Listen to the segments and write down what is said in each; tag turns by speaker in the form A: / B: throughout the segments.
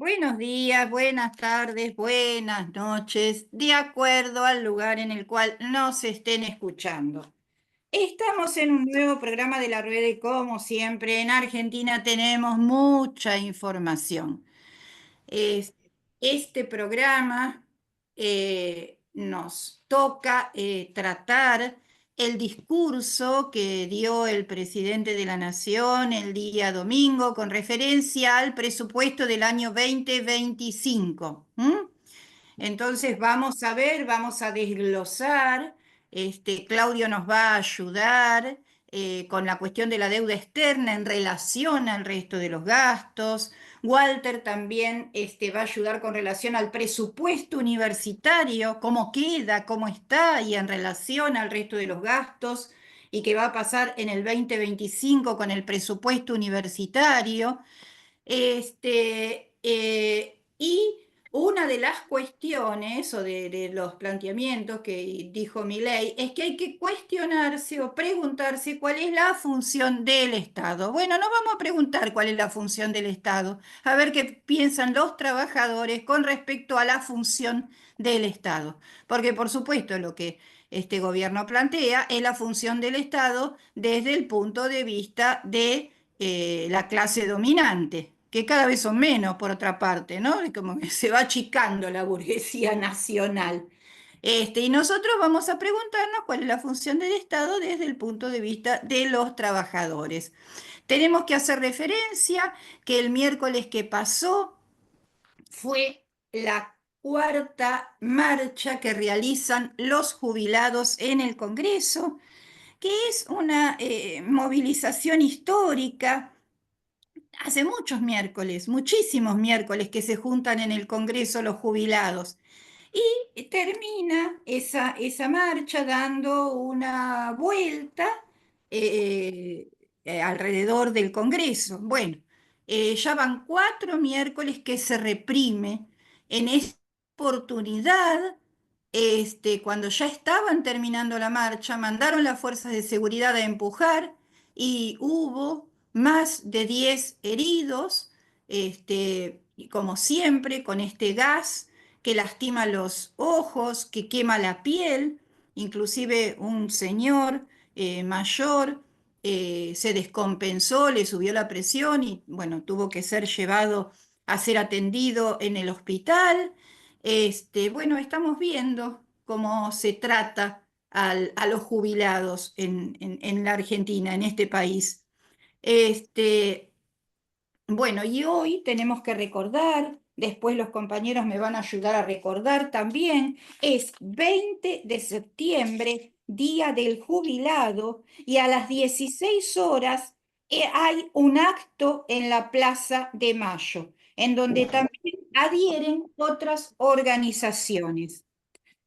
A: Buenos días, buenas tardes, buenas noches, de acuerdo al lugar en el cual nos estén escuchando. Estamos en un nuevo programa de La Rueda y como siempre en Argentina tenemos mucha información. Es- Este programa nos toca tratar el discurso que dio el presidente de la Nación el día domingo con referencia al presupuesto del año 2025. Entonces vamos a ver, vamos a desglosar. Claudio nos va a ayudar con la cuestión de la deuda externa en relación al resto de los gastos. Walter también va a ayudar con relación al presupuesto universitario, cómo queda, cómo está y en relación al resto de los gastos y qué va a pasar en el 2025 con el presupuesto universitario. Y una de las cuestiones o de los planteamientos que dijo Milei es que hay que cuestionarse o preguntarse cuál es la función del Estado. Bueno, no vamos a preguntar cuál es la función del Estado, a ver qué piensan los trabajadores con respecto a la función del Estado. Porque por supuesto lo que este gobierno plantea es la función del Estado desde el punto de vista de la clase dominante, que cada vez son menos, por otra parte, ¿no? Y como que se va achicando la burguesía nacional. Y nosotros vamos a preguntarnos cuál es la función del Estado desde el punto de vista de los trabajadores. Tenemos que hacer referencia que el miércoles que pasó fue la cuarta marcha que realizan los jubilados en el Congreso, que es una movilización histórica. Hace muchos miércoles, muchísimos miércoles que se juntan en el Congreso los jubilados. Y termina esa marcha dando una vuelta eh, alrededor del Congreso. Bueno, ya van 4 miércoles que se reprime. En esta oportunidad, cuando ya estaban terminando la marcha, mandaron las fuerzas de seguridad a empujar y hubo más de 10 heridos, y como siempre, con este gas que lastima los ojos, que quema la piel. Inclusive un señor mayor se descompensó, le subió la presión y bueno, tuvo que ser llevado a ser atendido en el hospital. Bueno, estamos viendo cómo se trata a los jubilados en la Argentina, en este país. Este, bueno, y hoy tenemos que recordar, después los compañeros me van a ayudar a recordar también, es 20 de septiembre, Día del Jubilado, y a las 16 horas hay un acto en la Plaza de Mayo, en donde también adhieren otras organizaciones.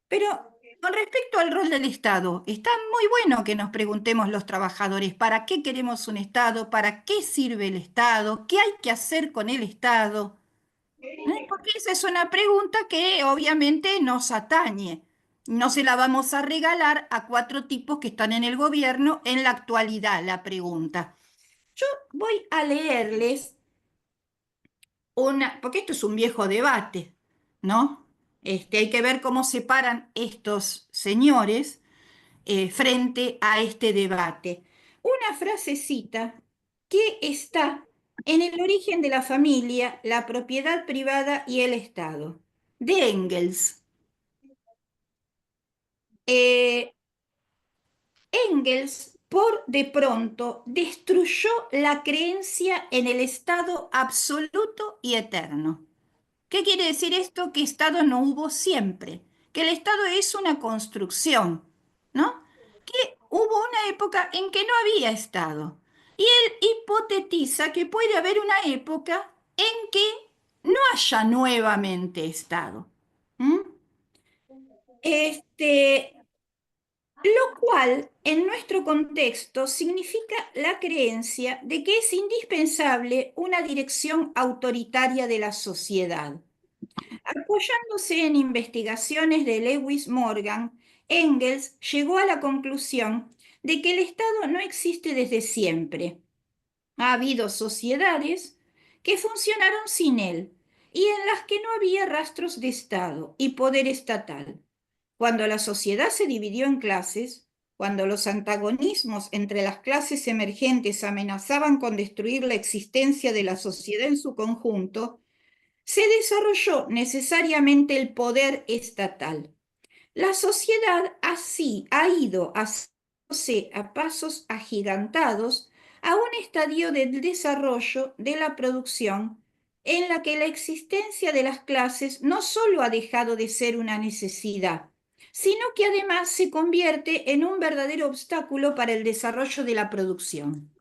A: Pero con respecto al rol del Estado, está muy bueno que nos preguntemos los trabajadores para qué queremos un Estado, para qué sirve el Estado, qué hay que hacer con el Estado. Porque esa es una pregunta que obviamente nos atañe. No se la vamos a regalar a 4 tipos que están en el gobierno en la actualidad, la pregunta. Yo voy a leerles porque esto es un viejo debate, ¿no? Hay que ver cómo se paran estos señores frente a este debate. Una frasecita que está en el origen de la familia, la propiedad privada y el Estado, de Engels. Eh, Engels, por de pronto, destruyó la creencia en el Estado absoluto y eterno. ¿Qué quiere decir esto? Que Estado no hubo siempre, que el Estado es una construcción, ¿no? Que hubo una época en que no había Estado. Y él hipotetiza que puede haber una época en que no haya nuevamente Estado. ¿Mm? Este, lo cual, en nuestro contexto, significa la creencia de que es indispensable una dirección autoritaria de la sociedad. Apoyándose en investigaciones de Lewis Morgan, Engels llegó a la conclusión de que el Estado no existe desde siempre. Ha habido sociedades que funcionaron sin él y en las que no había rastros de Estado y poder estatal. Cuando la sociedad se dividió en clases, cuando los antagonismos entre las clases emergentes amenazaban con destruir la existencia de la sociedad en su conjunto, se desarrolló necesariamente el poder estatal. La sociedad así ha ido haciéndose a pasos agigantados a un estadio del desarrollo de la producción en la que la existencia de las clases no solo ha dejado de ser una necesidad, sino que además se convierte en un verdadero obstáculo para el desarrollo de la producción.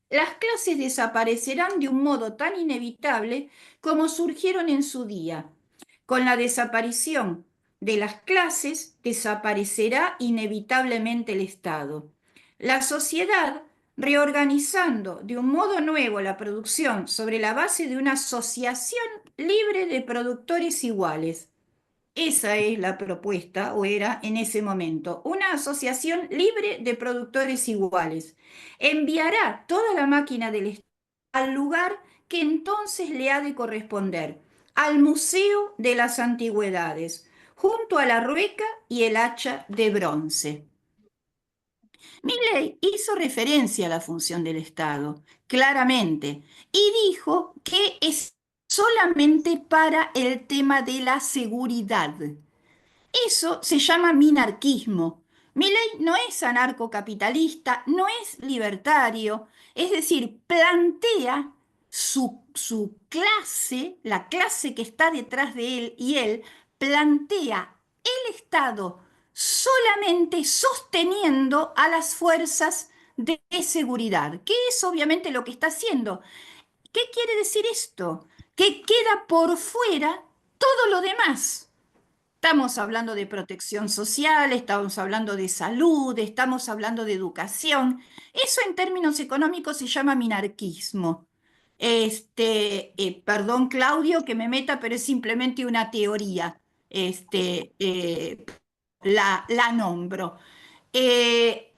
A: Las clases desaparecerán de un modo tan inevitable como surgieron en su día. Con la desaparición de las clases desaparecerá inevitablemente el Estado. La sociedad, reorganizando de un modo nuevo la producción sobre la base de una asociación libre de productores iguales. Esa es la propuesta, o era en ese momento, una asociación libre de productores iguales. Enviará toda la máquina del Estado al lugar que entonces le ha de corresponder, al Museo de las Antigüedades, junto a la rueca y el hacha de bronce. Milley hizo referencia a la función del Estado, claramente, y dijo que es solamente para el tema de la seguridad. Eso se llama minarquismo. Milei no es anarcocapitalista, no es libertario, es decir, plantea su clase, la clase que está detrás de él y él, plantea el Estado solamente sosteniendo a las fuerzas de seguridad, que es obviamente lo que está haciendo. ¿Qué quiere decir esto? Que queda por fuera todo lo demás. Estamos hablando de protección social, estamos hablando de salud, estamos hablando de educación. Eso en términos económicos se llama minarquismo. Perdón, Claudio, que me meta, pero es simplemente una teoría. Este, eh, la nombro. Eh,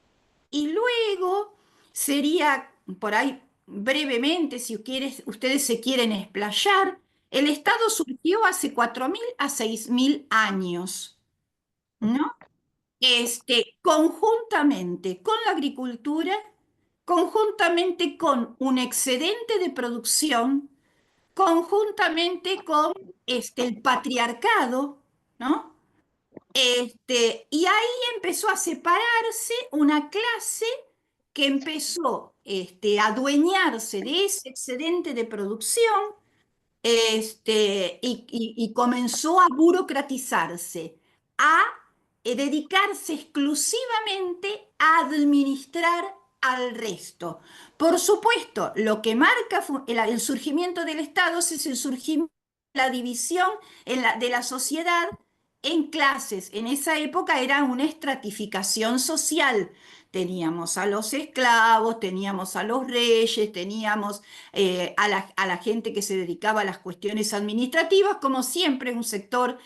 A: y luego sería, por ahí brevemente, si ustedes se quieren explayar, el Estado surgió hace 4.000 a 6.000 años, ¿no? Conjuntamente con la agricultura, conjuntamente con un excedente de producción, conjuntamente con el patriarcado, ¿no? Y ahí empezó a separarse una clase que empezó a adueñarse de ese excedente de producción y comenzó a burocratizarse, a dedicarse exclusivamente a administrar al resto. Por supuesto, lo que marca el surgimiento del Estado es el surgimiento de la división de la sociedad en clases. En esa época era una estratificación social. Teníamos a los esclavos, teníamos a los reyes, teníamos a la gente que se dedicaba a las cuestiones administrativas, como siempre un sector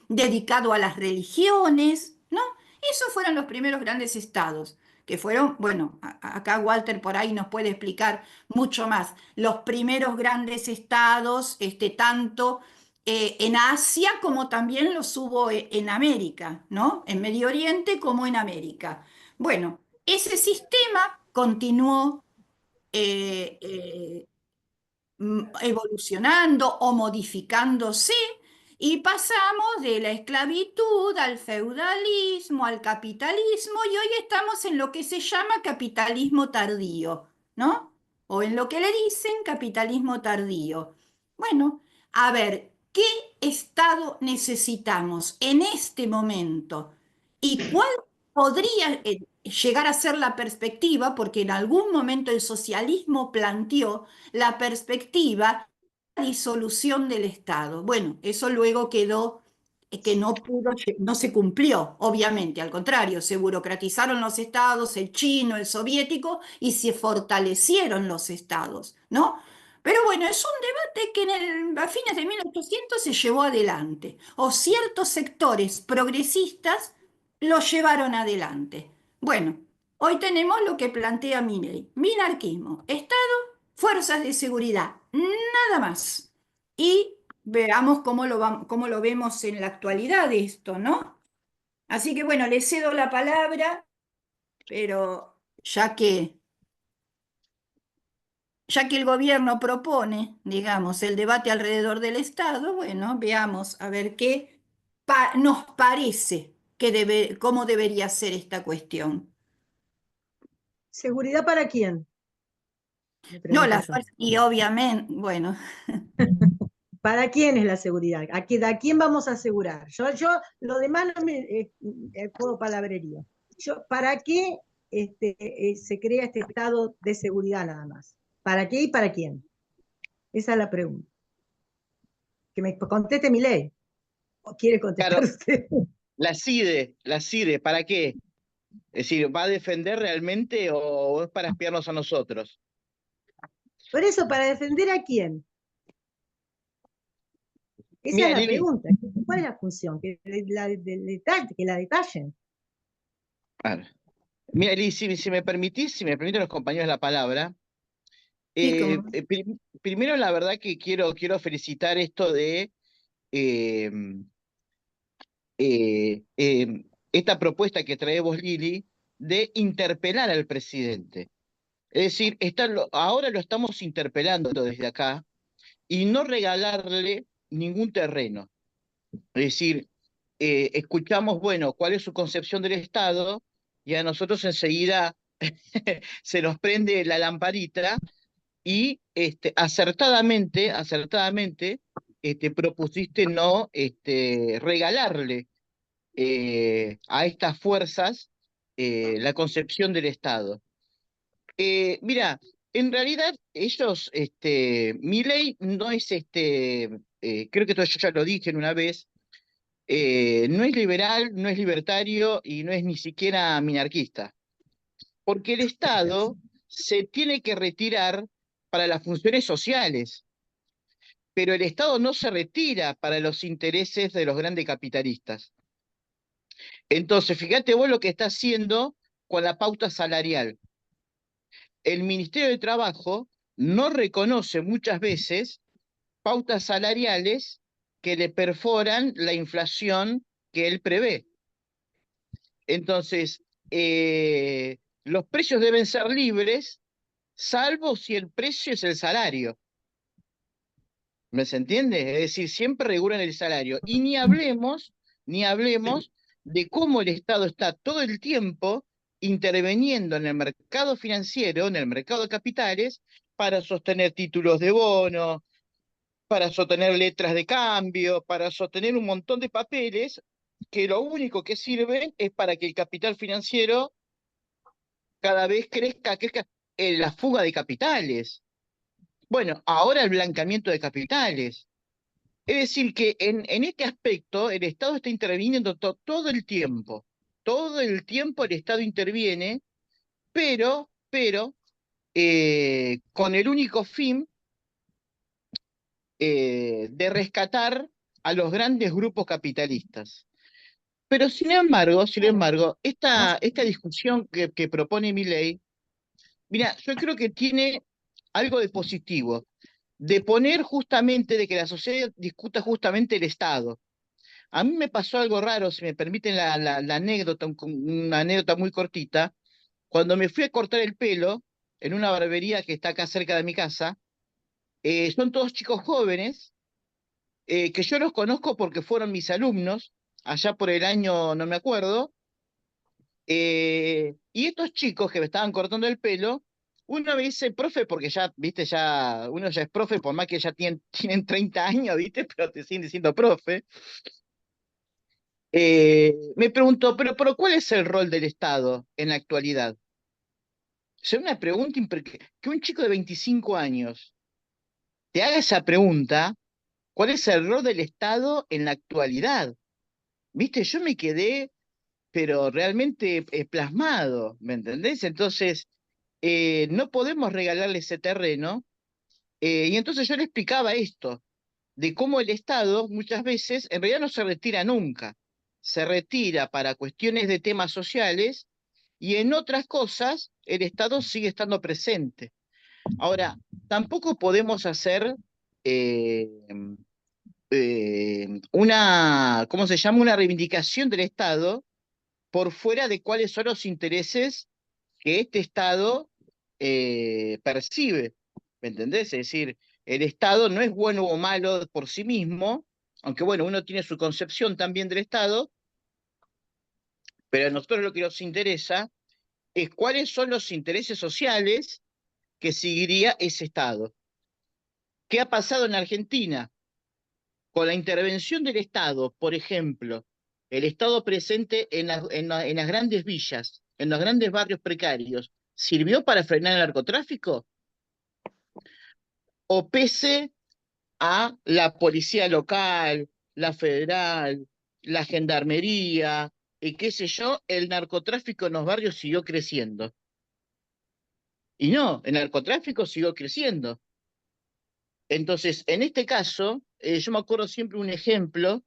A: dedicado a las religiones, ¿no? Esos fueron los primeros grandes estados, que fueron, bueno, acá Walter por ahí nos puede explicar mucho más, los primeros grandes estados, tanto en Asia como también los hubo en América, ¿no? En Medio Oriente como en América. Bueno, ese sistema continuó eh, eh, evolucionando o modificándose y pasamos de la esclavitud al feudalismo, al capitalismo y hoy estamos en lo que se llama capitalismo tardío, ¿no? O en lo que le dicen capitalismo tardío. Bueno, a ver, ¿qué estado necesitamos en este momento? ¿Y cuál podría llegar a ser la perspectiva? Porque en algún momento el socialismo planteó la perspectiva de disolución del Estado. Bueno, eso luego quedó que no pudo, no se cumplió, obviamente, al contrario, se burocratizaron los estados, el chino, el soviético, y se fortalecieron los estados, ¿no? Pero bueno, es un debate que a fines de 1800 se llevó adelante, o ciertos sectores progresistas lo llevaron adelante. Bueno, hoy tenemos lo que plantea Milei, minarquismo, Estado, fuerzas de seguridad, nada más. y veamos cómo lo vemos en la actualidad esto, ¿no? Así que bueno, le cedo la palabra, pero ya que el gobierno propone, digamos, el debate alrededor del Estado, bueno, veamos a ver qué nos parece cómo debería ser esta cuestión.
B: ¿Seguridad para quién? Me
A: No,
B: pregunto
A: la
B: yo.
A: fuerza, y obviamente, bueno,
B: ¿Para quién es la seguridad? ¿A quién vamos a asegurar? Yo lo demás no me puedo palabrería. ¿Para qué se crea este estado de seguridad nada más? ¿Para qué y para quién? Esa es la pregunta. Que me conteste mi ley. ¿O quiere contestar
C: Claro,
B: usted?
C: la CIDE, ¿para qué? Es decir, ¿va a defender realmente o es para espiarnos a nosotros?
B: Por eso, ¿para defender a quién? Esa es
C: Mira,
B: la
C: Lili,
B: pregunta. ¿Cuál es la función? Que la detallen.
C: a ver, mira, Lili, si me permiten los compañeros la palabra,
A: sí, como,
C: primero la verdad que quiero felicitar esto de eh, esta propuesta que traemos, Lili, de interpelar al presidente. Es decir, ahora lo estamos interpelando desde acá y no regalarle ningún terreno. Es decir, escuchamos, bueno, cuál es su concepción del Estado y a nosotros enseguida se nos prende la lamparita y acertadamente propusiste no regalarle a estas fuerzas la concepción del Estado. Mira, en realidad ellos, Milei no es creo que yo ya lo dije en una vez, no es liberal, no es libertario y no es ni siquiera minarquista, porque el Estado se tiene que retirar para las funciones sociales, pero el Estado no se retira para los intereses de los grandes capitalistas. Entonces, fíjate vos lo que está haciendo con la pauta salarial. El Ministerio de Trabajo no reconoce muchas veces pautas salariales que le perforan la inflación que él prevé. Entonces, los precios deben ser libres, salvo si el precio es el salario. ¿Me se entiende? Es decir, siempre regulan el salario. Y ni hablemos de cómo el Estado está todo el tiempo interviniendo en el mercado financiero, en el mercado de capitales, para sostener títulos de bono, para sostener letras de cambio, para sostener un montón de papeles que lo único que sirven es para que el capital financiero cada vez crezca la fuga de capitales. Bueno, ahora el blanqueamiento de capitales. Es decir, que en este aspecto el Estado está interviniendo todo el tiempo el Estado interviene, pero con el único fin de rescatar a los grandes grupos capitalistas. Pero sin embargo, esta discusión que propone Milei, mira, yo creo que tiene algo de positivo, de poner justamente, de que la sociedad discuta justamente el Estado. A mí me pasó algo raro, si me permiten la anécdota, una anécdota muy cortita. Cuando me fui a cortar el pelo en una barbería que está acá cerca de mi casa, son todos chicos jóvenes, que yo los conozco porque fueron mis alumnos, allá por el año, no me acuerdo, y estos chicos que me estaban cortando el pelo, uno me dice, profe, porque ya, viste, uno ya es profe, por más que ya tienen 30 años, viste, pero te siguen diciendo profe. Me preguntó, pero ¿cuál es el rol del Estado en la actualidad? Es una pregunta que un chico de 25 años te haga esa pregunta, ¿cuál es el rol del Estado en la actualidad? Viste, yo me quedé, pero realmente plasmado, ¿me entendés? Entonces, no podemos regalarle ese terreno, y entonces yo le explicaba esto, de cómo el Estado muchas veces en realidad no se retira nunca, se retira para cuestiones de temas sociales y en otras cosas el Estado sigue estando presente. Ahora, tampoco podemos hacer eh, ¿cómo se llama? Una reivindicación del Estado por fuera de cuáles son los intereses que este Estado percibe, ¿me entendés? Es decir, el Estado no es bueno o malo por sí mismo, aunque bueno, uno tiene su concepción también del Estado, pero a nosotros lo que nos interesa es cuáles son los intereses sociales que seguiría ese Estado. ¿Qué ha pasado en Argentina? Con la intervención del Estado, por ejemplo, el Estado presente en las grandes villas, en los grandes barrios precarios, ¿sirvió para frenar el narcotráfico? ¿O pese a la policía local, la federal, la gendarmería, y qué sé yo, el narcotráfico en los barrios siguió creciendo? Y no, el narcotráfico siguió creciendo. Entonces, en este caso, yo me acuerdo siempre un ejemplo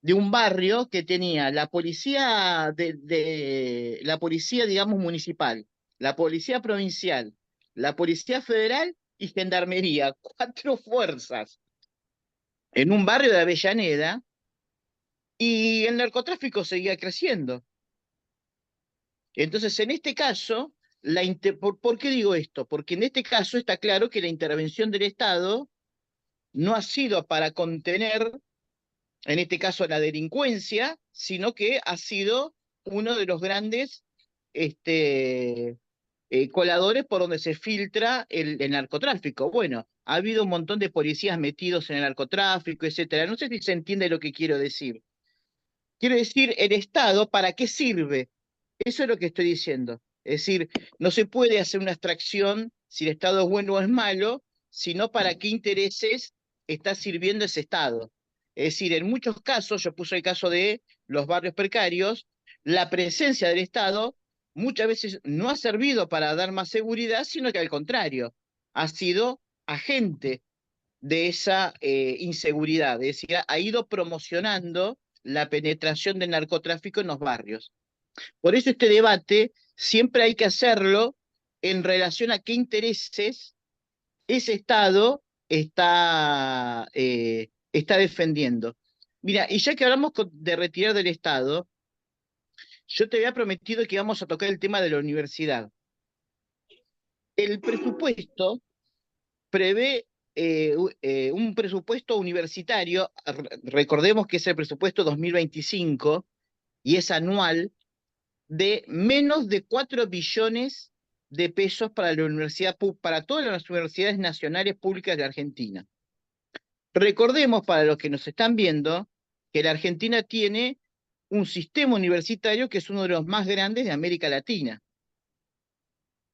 C: de un barrio que tenía la policía la policía, digamos, municipal, la policía provincial, la policía federal y gendarmería, cuatro fuerzas en un barrio de Avellaneda, y el narcotráfico seguía creciendo. Entonces, en este caso, ¿por qué digo esto? Porque en este caso está claro que la intervención del Estado no ha sido para contener, en este caso, la delincuencia, sino que ha sido uno de los grandes coladores por donde se filtra el narcotráfico. Bueno, ha habido un montón de policías metidos en el narcotráfico, etcétera. No sé si se entiende lo que quiero decir. Quiero decir, el Estado, ¿para qué sirve? Eso es lo que estoy diciendo. Es decir, no se puede hacer una abstracción si el Estado es bueno o es malo, sino para qué intereses está sirviendo ese Estado. Es decir, en muchos casos, yo puse el caso de los barrios precarios, la presencia del Estado muchas veces no ha servido para dar más seguridad, sino que al contrario, ha sido agente de esa inseguridad. Es decir, ha ido promocionando la penetración del narcotráfico en los barrios. Por eso este debate siempre hay que hacerlo en relación a qué intereses ese Estado está defendiendo. Mira, y ya que hablamos de retirar del Estado, yo te había prometido que íbamos a tocar el tema de la universidad. El presupuesto prevé un presupuesto universitario, recordemos que es el presupuesto 2025 y es anual, de menos de 4 billones de pesos para la universidad, para todas las universidades nacionales públicas de Argentina. Recordemos, para los que nos están viendo, que la Argentina tiene un sistema universitario que es uno de los más grandes de América Latina,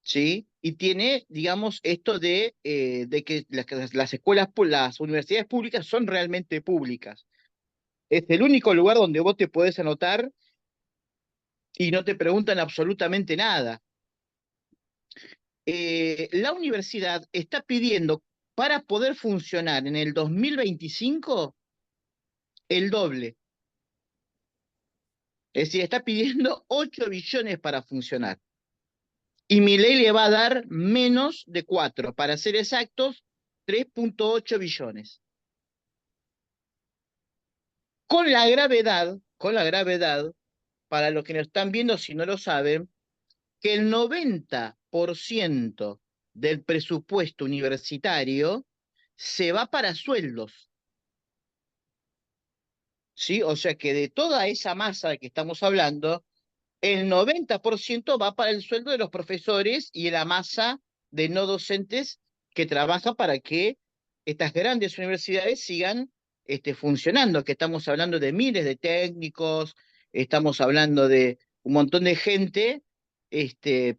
C: ¿sí? Y tiene, digamos, esto de que las escuelas, las universidades públicas son realmente públicas. Es el único lugar donde vos te podés anotar y no te preguntan absolutamente nada. La universidad está pidiendo para poder funcionar en el 2025 el doble. Es decir, está pidiendo 8 billones para funcionar. Y Milei le va a dar menos de 4, para ser exactos, 3,8 billones. Con la gravedad, para los que nos están viendo si no lo saben, que el 90% del presupuesto universitario se va para sueldos. ¿Sí? O sea que de toda esa masa de que estamos hablando, el 90% va para el sueldo de los profesores y la masa de no docentes que trabaja para que estas grandes universidades sigan funcionando, que estamos hablando de miles de técnicos, estamos hablando de un montón de gente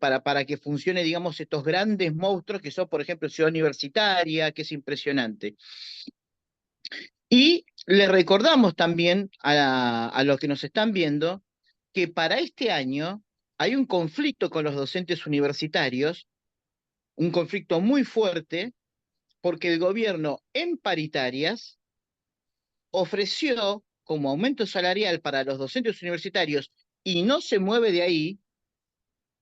C: para que funcione, digamos, estos grandes monstruos que son, por ejemplo, Ciudad Universitaria, que es impresionante. Y le recordamos también a los que nos están viendo que para este año hay un conflicto con los docentes universitarios, un conflicto muy fuerte, porque el gobierno en paritarias ofreció como aumento salarial para los docentes universitarios, y no se mueve de ahí,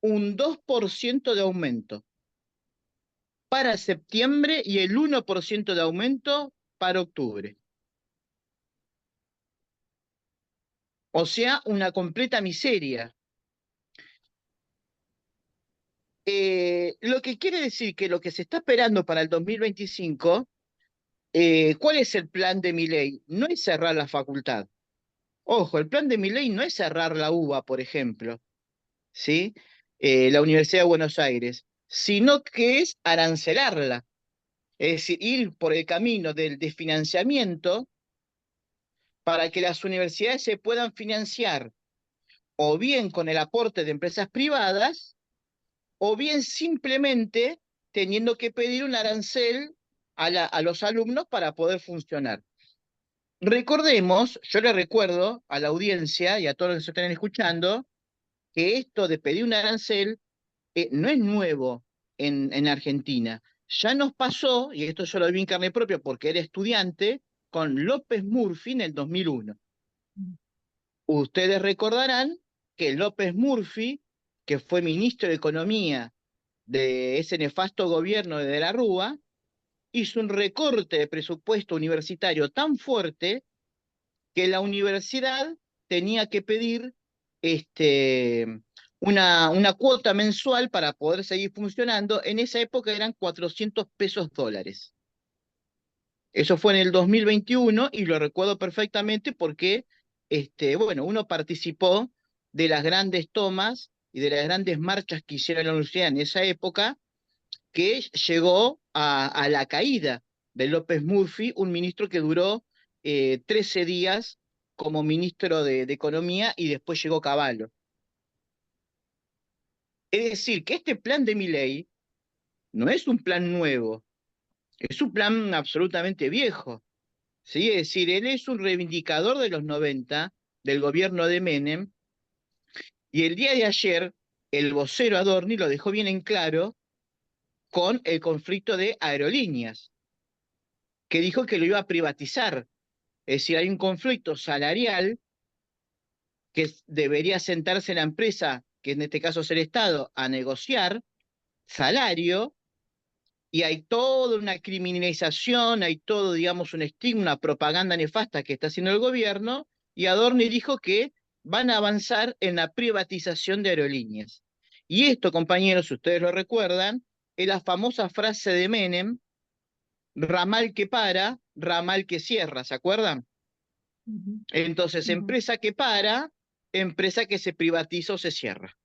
C: un 2% de aumento. para septiembre y el 1% de aumento para octubre. O sea, una completa miseria. Lo que quiere decir que lo que se está esperando para el 2025, ¿cuál es el plan de Milei? No es cerrar la facultad. Ojo, el plan de Milei no es cerrar la UBA, por ejemplo, ¿sí? La Universidad de Buenos Aires, sino que es arancelarla. Es decir, ir por el camino del desfinanciamiento para que las universidades se puedan financiar o bien con el aporte de empresas privadas, o bien simplemente teniendo que pedir un arancel a los alumnos para poder funcionar. Recordemos, yo le recuerdo a la audiencia y a todos los que se están escuchando, que esto de pedir un arancel no es nuevo en Argentina. Ya nos pasó, y esto yo lo vi en carne propia porque era estudiante, con López Murphy en el 2001. Ustedes recordarán que López Murphy, que fue ministro de Economía de ese nefasto gobierno de la Rúa, hizo un recorte de presupuesto universitario tan fuerte que la universidad tenía que pedir una cuota mensual para poder seguir funcionando. En esa época eran 400 pesos dólares. Eso fue en el 2021 y lo recuerdo perfectamente porque, bueno, uno participó de las grandes tomas y de las grandes marchas que hicieron la universidad en esa época, que llegó a la caída de López Murphy, un ministro que duró 13 días como ministro de Economía y después llegó Cavallo. Es decir, que este plan de Milei no es un plan nuevo, es un plan absolutamente viejo. ¿Sí? Es decir, él es un reivindicador de los 90 del gobierno de Menem, y el día de ayer el vocero Adorni lo dejó bien en claro con el conflicto de aerolíneas, que dijo que lo iba a privatizar. Es decir, hay un conflicto salarial que debería sentarse la empresa, que en este caso es el Estado, a negociar salario, y hay toda una criminalización, hay todo, digamos, un estigma, una propaganda nefasta que está haciendo el gobierno, y Adorni dijo que van a avanzar en la privatización de aerolíneas. Y esto, compañeros, si ustedes lo recuerdan, es la famosa frase de Menem: ramal que para, ramal que cierra, ¿se acuerdan? Entonces, empresa que para, empresa que se privatiza o se cierra.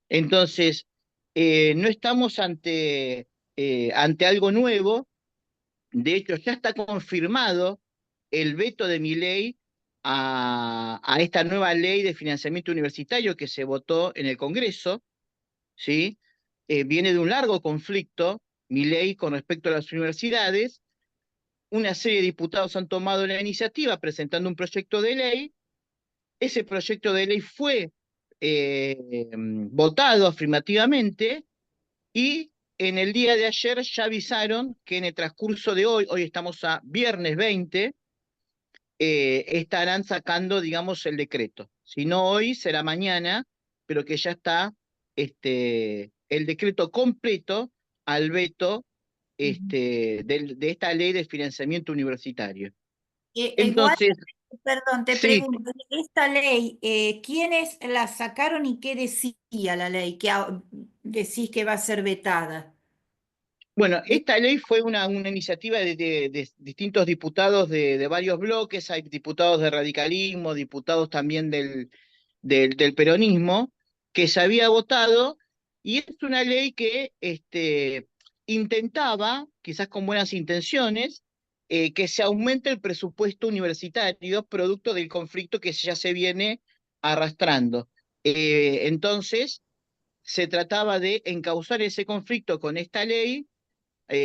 C: Entonces, no estamos ante algo nuevo. De hecho, ya está confirmado el veto de Milei a esta nueva ley de financiamiento universitario que se votó en el Congreso, ¿sí? Viene de un largo conflicto, Milei, con respecto a las universidades. Una serie de diputados han tomado la iniciativa presentando un proyecto de ley. Ese proyecto de ley fue votado afirmativamente, y en el día de ayer ya avisaron que en el transcurso de hoy estamos a viernes 20, estarán sacando, digamos, el decreto. Si no hoy, será mañana, pero que ya está el decreto completo al veto de esta ley de financiamiento universitario.
A: Igual,
C: Entonces,
A: perdón, te
C: sí,
A: pregunto, esta ley, ¿quiénes la sacaron y qué decía la ley? Que decís que va a ser vetada.
C: bueno,
A: De-
C: esta ley fue una iniciativa de distintos diputados de varios bloques. Hay diputados de radicalismo, diputados también del peronismo, que se había votado, y es una ley que intentaba, quizás con buenas intenciones, que se aumente el presupuesto universitario producto del conflicto que ya se viene arrastrando. Entonces, se trataba de encauzar ese conflicto con esta ley,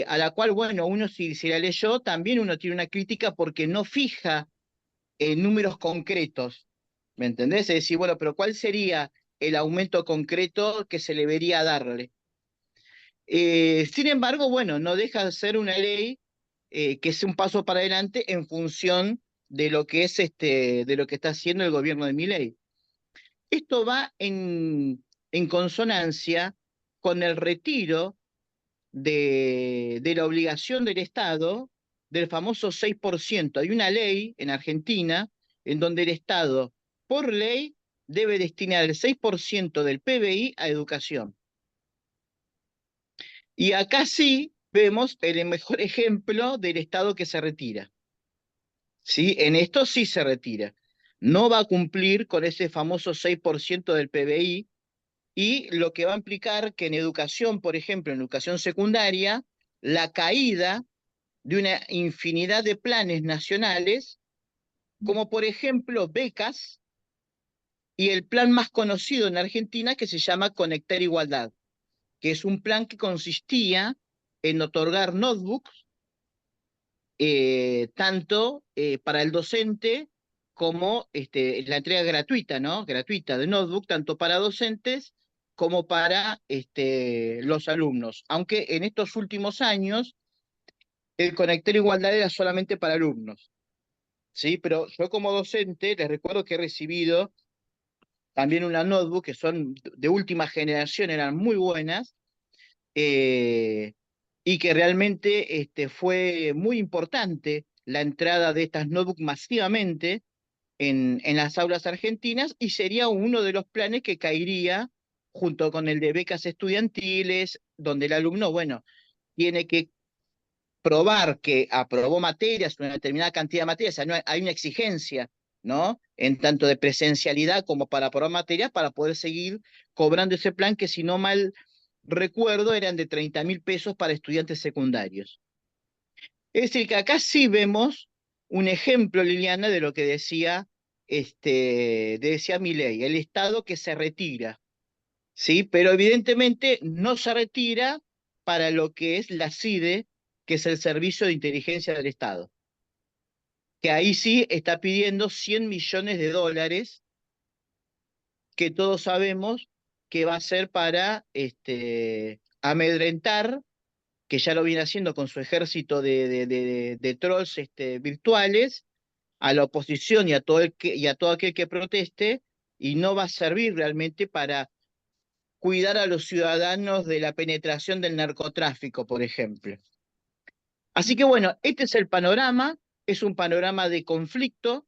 C: a la cual, bueno, uno si la leyó, también uno tiene una crítica porque no fija números concretos, ¿me entendés? Es decir, bueno, pero ¿cuál sería el aumento concreto que se le debería darle? Sin embargo, bueno, no deja de ser una ley que es un paso para adelante en función de lo que es de lo que está haciendo el gobierno de Milei. Esto va en consonancia con el retiro de la obligación del Estado del famoso 6%. Hay una ley en Argentina en donde el Estado, por ley, debe destinar el 6% del PBI a educación. Y acá sí vemos el mejor ejemplo del Estado que se retira. ¿Sí? En esto sí se retira. No va a cumplir con ese famoso 6% del PBI, y lo que va a implicar que en educación, por ejemplo, en educación secundaria, la caída de una infinidad de planes nacionales, como por ejemplo becas y el plan más conocido en Argentina que se llama Conectar Igualdad, que es un plan que consistía en otorgar notebooks tanto para el docente como la entrega gratuita, ¿no? Gratuita de notebook, tanto para docentes como para los alumnos. Aunque en estos últimos años el Conectar Igualdad era solamente para alumnos, ¿sí? Pero yo como docente les recuerdo que he recibido también una notebook que son de última generación, eran muy buenas, eh, y que realmente fue muy importante la entrada de estas notebooks masivamente en las aulas argentinas, y sería uno de los planes que caería junto con el de becas estudiantiles, donde el alumno, bueno, tiene que probar que aprobó materias, una determinada cantidad de materias, o sea, no hay una exigencia, ¿no? En tanto de presencialidad como para aprobar materias, para poder seguir cobrando ese plan que, si no mal recuerdo, eran de 30.000 pesos para estudiantes secundarios. Es decir, que acá sí vemos un ejemplo, Liliana, de lo que decía Milei, el Estado que se retira, ¿sí? Pero evidentemente no se retira para lo que es la CIDE, que es el Servicio de Inteligencia del Estado, que ahí sí está pidiendo 100 millones de dólares, que todos sabemos que va a ser para amedrentar, que ya lo viene haciendo con su ejército de trolls virtuales, a la oposición y a todo aquel que proteste, y no va a servir realmente para cuidar a los ciudadanos de la penetración del narcotráfico, por ejemplo. Así que bueno, este es el panorama, es un panorama de conflicto,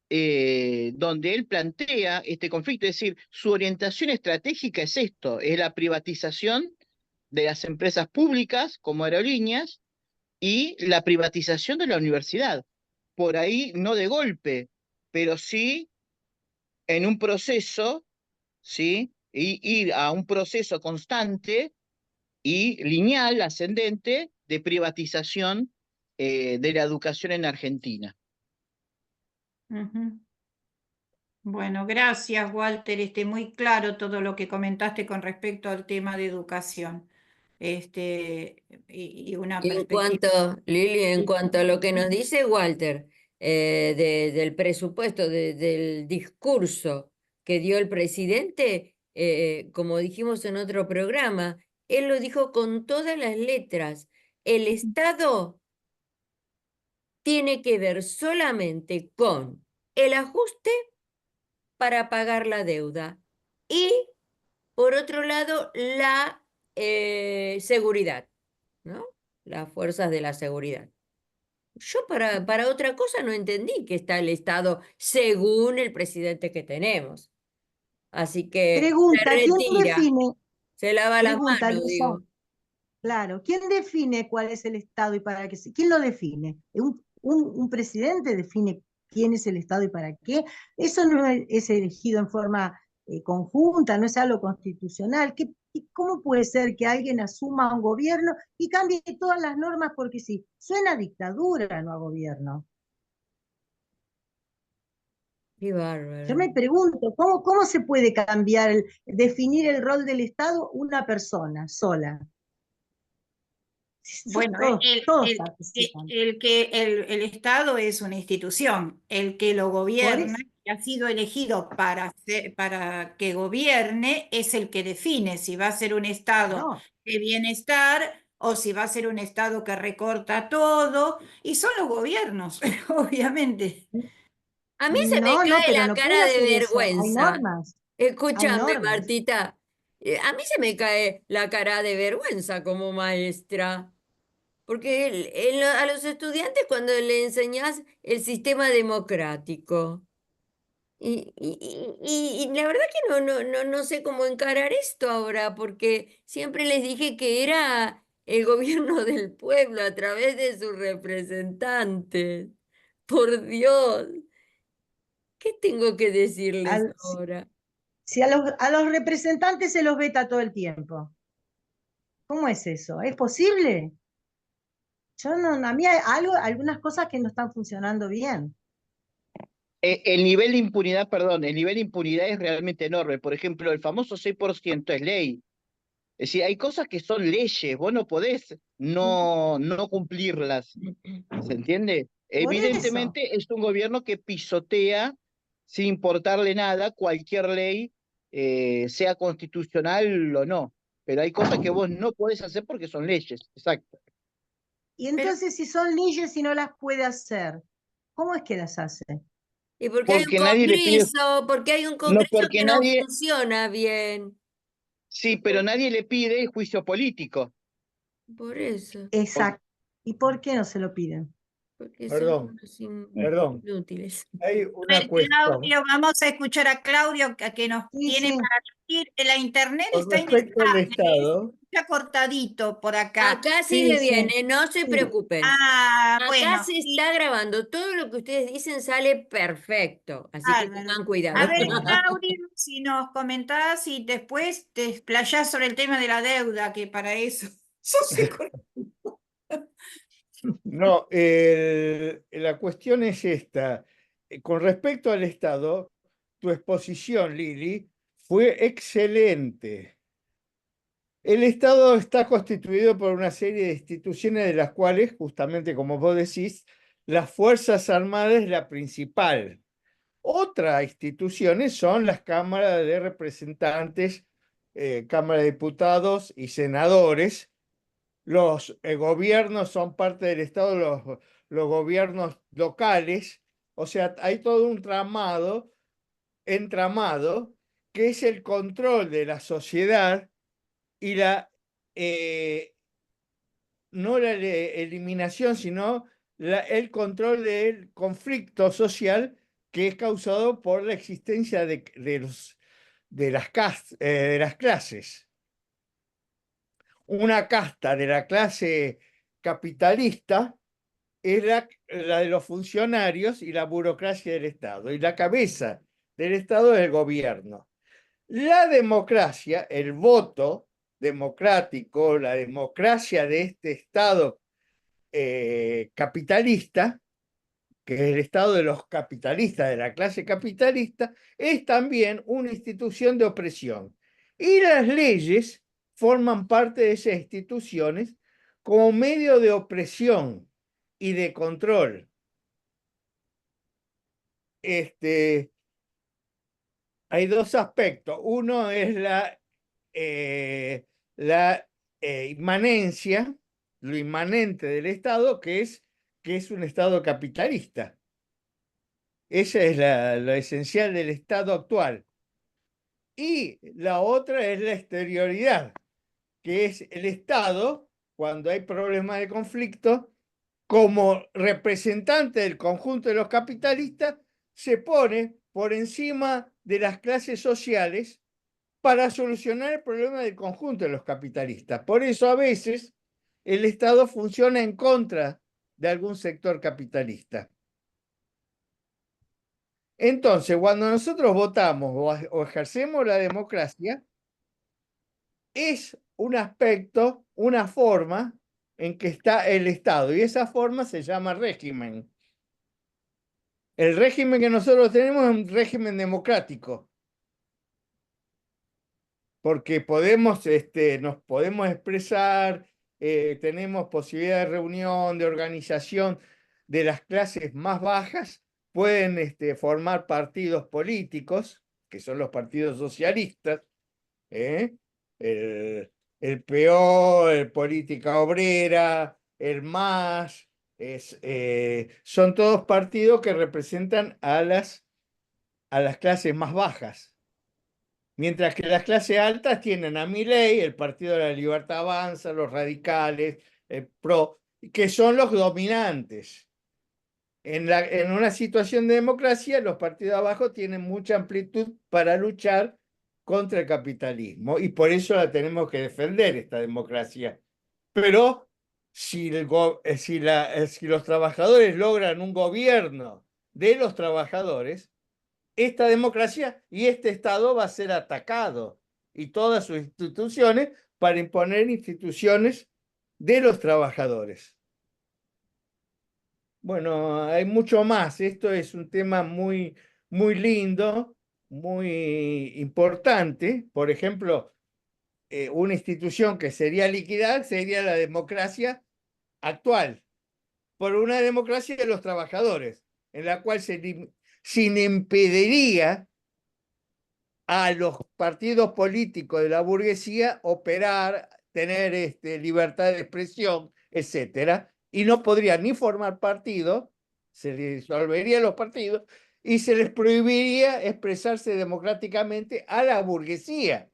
C: donde él plantea este conflicto, es decir, su orientación estratégica es esto, es la privatización de las empresas públicas como aerolíneas y la privatización de la universidad. Por ahí no de golpe, pero sí en un proceso, ¿sí? Y ir a un proceso constante y lineal, ascendente, de privatización de la educación en Argentina.
A: Ujú. Bueno, gracias, Walter. Muy claro todo lo que comentaste con respecto al tema de educación. Y una
D: Y en
A: perspectiva.
D: cuanto, Lili, en cuanto a lo que nos dice Walter, del presupuesto, del discurso que dio el presidente, como dijimos en otro programa, él lo dijo con todas las letras. El Estado tiene que ver solamente con el ajuste para pagar la deuda y, por otro lado, la seguridad, ¿no? Las fuerzas de la seguridad. Yo para otra cosa no entendí que está el Estado según el presidente que tenemos. Así que se
B: Pregunta, ¿quién
D: retira,
B: define?
D: se lava las
B: Pregunta,
D: manos,
B: Luisa.
D: digo.
B: Claro, ¿quién define cuál es el Estado y para qué? ¿Quién lo define? ¿Un presidente define quién es el Estado y para qué? Eso no es elegido en forma conjunta, no es algo constitucional. ¿Cómo puede ser que alguien asuma un gobierno y cambie todas las normas porque sí? Suena a dictadura, no a gobierno.
D: Qué
B: Yo
D: bárbaro.
B: me pregunto, ¿cómo se puede cambiar, definir el rol del Estado una persona sola?
A: Bueno,
B: Todos participan.
A: el Estado es una institución. El que lo
B: Por
A: gobierna,
B: eso,
A: que ha sido elegido para que gobierne, es el que define si va a ser un Estado
B: no.
A: de bienestar o si va a ser un Estado que recorta todo. Y son los gobiernos, obviamente.
D: A mí se me
B: No,
D: cae
B: pero
D: la
B: no
D: cara
B: puede
D: de
B: hacer eso. Hay
D: vergüenza.
B: normas, hay
D: Escúchame,
B: normas.
D: Martita. A mí se me cae la cara de vergüenza como maestra, porque a los estudiantes cuando le enseñás el sistema democrático, y la verdad que no sé cómo encarar esto ahora, porque siempre les dije que era el gobierno del pueblo a través de sus representantes. Por Dios, ¿qué tengo que decirles
B: Si,
D: ahora?
B: si a los representantes se los veta todo el tiempo. ¿Cómo es eso? ¿Es posible? Yo no, a mí hay algunas cosas que no están funcionando bien.
C: El nivel de impunidad, perdón, el nivel de impunidad es realmente enorme. Por ejemplo, el famoso 6% es ley. Es decir, hay cosas que son leyes, vos no podés no cumplirlas, ¿se entiende?
B: Por eso.
C: Evidentemente es un gobierno que pisotea sin importarle nada cualquier ley, sea constitucional o no, pero hay cosas que vos no podés hacer porque son leyes, exacto.
B: Y
A: Pero,
B: entonces, si son leyes y no las puede hacer, ¿cómo es que las hace?
D: Y porque hay un
C: Porque nadie le pide,
D: Congreso, porque hay un
C: no,
D: Congreso
C: porque
D: que no
C: nadie,
D: funciona bien.
C: sí, pero nadie le pide juicio político.
D: Por eso,
B: Exacto. ¿Y por qué no se lo piden?
D: porque son
E: Perdón,
D: unos
E: perdón.
D: inútiles.
E: Hay
A: a
E: una
A: ver,
E: cuestión
A: Claudio, vamos a escuchar a Claudio que nos
B: Sí,
A: tiene
B: sí.
A: para decir. La internet
E: con
A: está
E: respecto al
A: inestable,
E: Estado.
A: está cortadito por acá.
D: Acá
B: Sí,
D: sigue bien,
B: sí,
D: no se
B: sí.
D: preocupen.
A: Ah,
D: Acá
A: bueno,
D: se
A: sí,
D: está grabando. Todo lo que ustedes dicen sale perfecto. Así que
A: bárbaro.
D: tengan
A: A
D: cuidado.
A: ver, Claudio, si nos comentás y después te explayás sobre el tema de la deuda, que para eso sos economista.
E: No, la cuestión es esta. Con respecto al Estado, tu exposición, Lili, fue excelente. El Estado está constituido por una serie de instituciones de las cuales, justamente como vos decís, las Fuerzas Armadas es la principal. Otras instituciones son las cámaras de representantes, Cámara de Diputados y senadores. Los gobiernos son parte del Estado, los gobiernos locales. O sea, hay todo un entramado, que es el control de la sociedad y eh, no la eliminación, sino el control del conflicto social que es causado por la existencia de las clases. Una casta de la clase capitalista es la de los funcionarios y la burocracia del Estado, y la cabeza del Estado es el gobierno. La democracia, el voto democrático, la democracia de este Estado capitalista, que es el Estado de los capitalistas, de la clase capitalista, es también una institución de opresión. Y las leyes forman parte de esas instituciones como medio de opresión y de control. Hay dos aspectos. Uno es la inmanencia, lo inmanente del Estado, que es un Estado capitalista. Esa es lo esencial del Estado actual. Y la otra es la exterioridad, que es el Estado, cuando hay problemas de conflicto, como representante del conjunto de los capitalistas, se pone por encima de las clases sociales para solucionar el problema del conjunto de los capitalistas. Por eso a veces el Estado funciona en contra de algún sector capitalista. Entonces, cuando nosotros votamos o ejercemos la democracia, es un aspecto, una forma en que está el Estado, y esa forma se llama régimen. El régimen que nosotros tenemos es un régimen democrático, porque nos podemos expresar, tenemos posibilidad de reunión, de organización de las clases más bajas, pueden formar partidos políticos, que son los partidos socialistas, ¿eh? el, el PO, el Política Obrera, el MAS, son todos partidos que representan a las clases más bajas. Mientras que las clases altas tienen a Milei, el Partido de la Libertad Avanza, los radicales, el PRO, que son los dominantes. En una situación de democracia, los partidos abajo tienen mucha amplitud para luchar contra el capitalismo y por eso la tenemos que defender, esta democracia. Pero si los trabajadores logran un gobierno de los trabajadores, esta democracia y este Estado va a ser atacado y todas sus instituciones para imponer instituciones de los trabajadores. Bueno, hay mucho más. Esto es un tema muy, muy lindo, muy importante. Por ejemplo, una institución que sería liquidar sería la democracia actual, por una democracia de los trabajadores, en la cual se impediría a los partidos políticos de la burguesía operar, tener libertad de expresión, etcétera, y no podrían ni formar partido, se les disolverían los partidos y se les prohibiría expresarse democráticamente a la burguesía,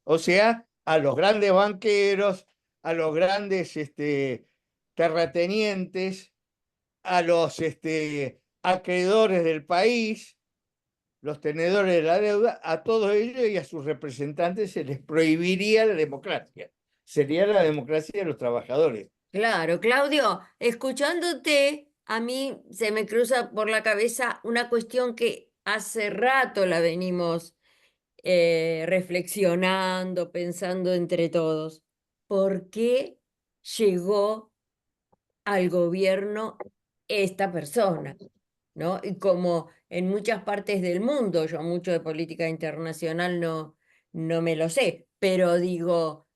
E: o sea, a los grandes banqueros, a los grandes terratenientes, a los acreedores del país, los tenedores de la deuda, a todos ellos y a sus representantes se les prohibiría la democracia. Sería la democracia de los trabajadores.
D: Claro, Claudio, escuchándote, a mí se me cruza por la cabeza una cuestión que hace rato la venimos reflexionando, pensando entre todos. ¿Por qué llegó al gobierno esta persona? ¿No? Y como en muchas partes del mundo, yo mucho de política internacional no me lo sé, pero digo,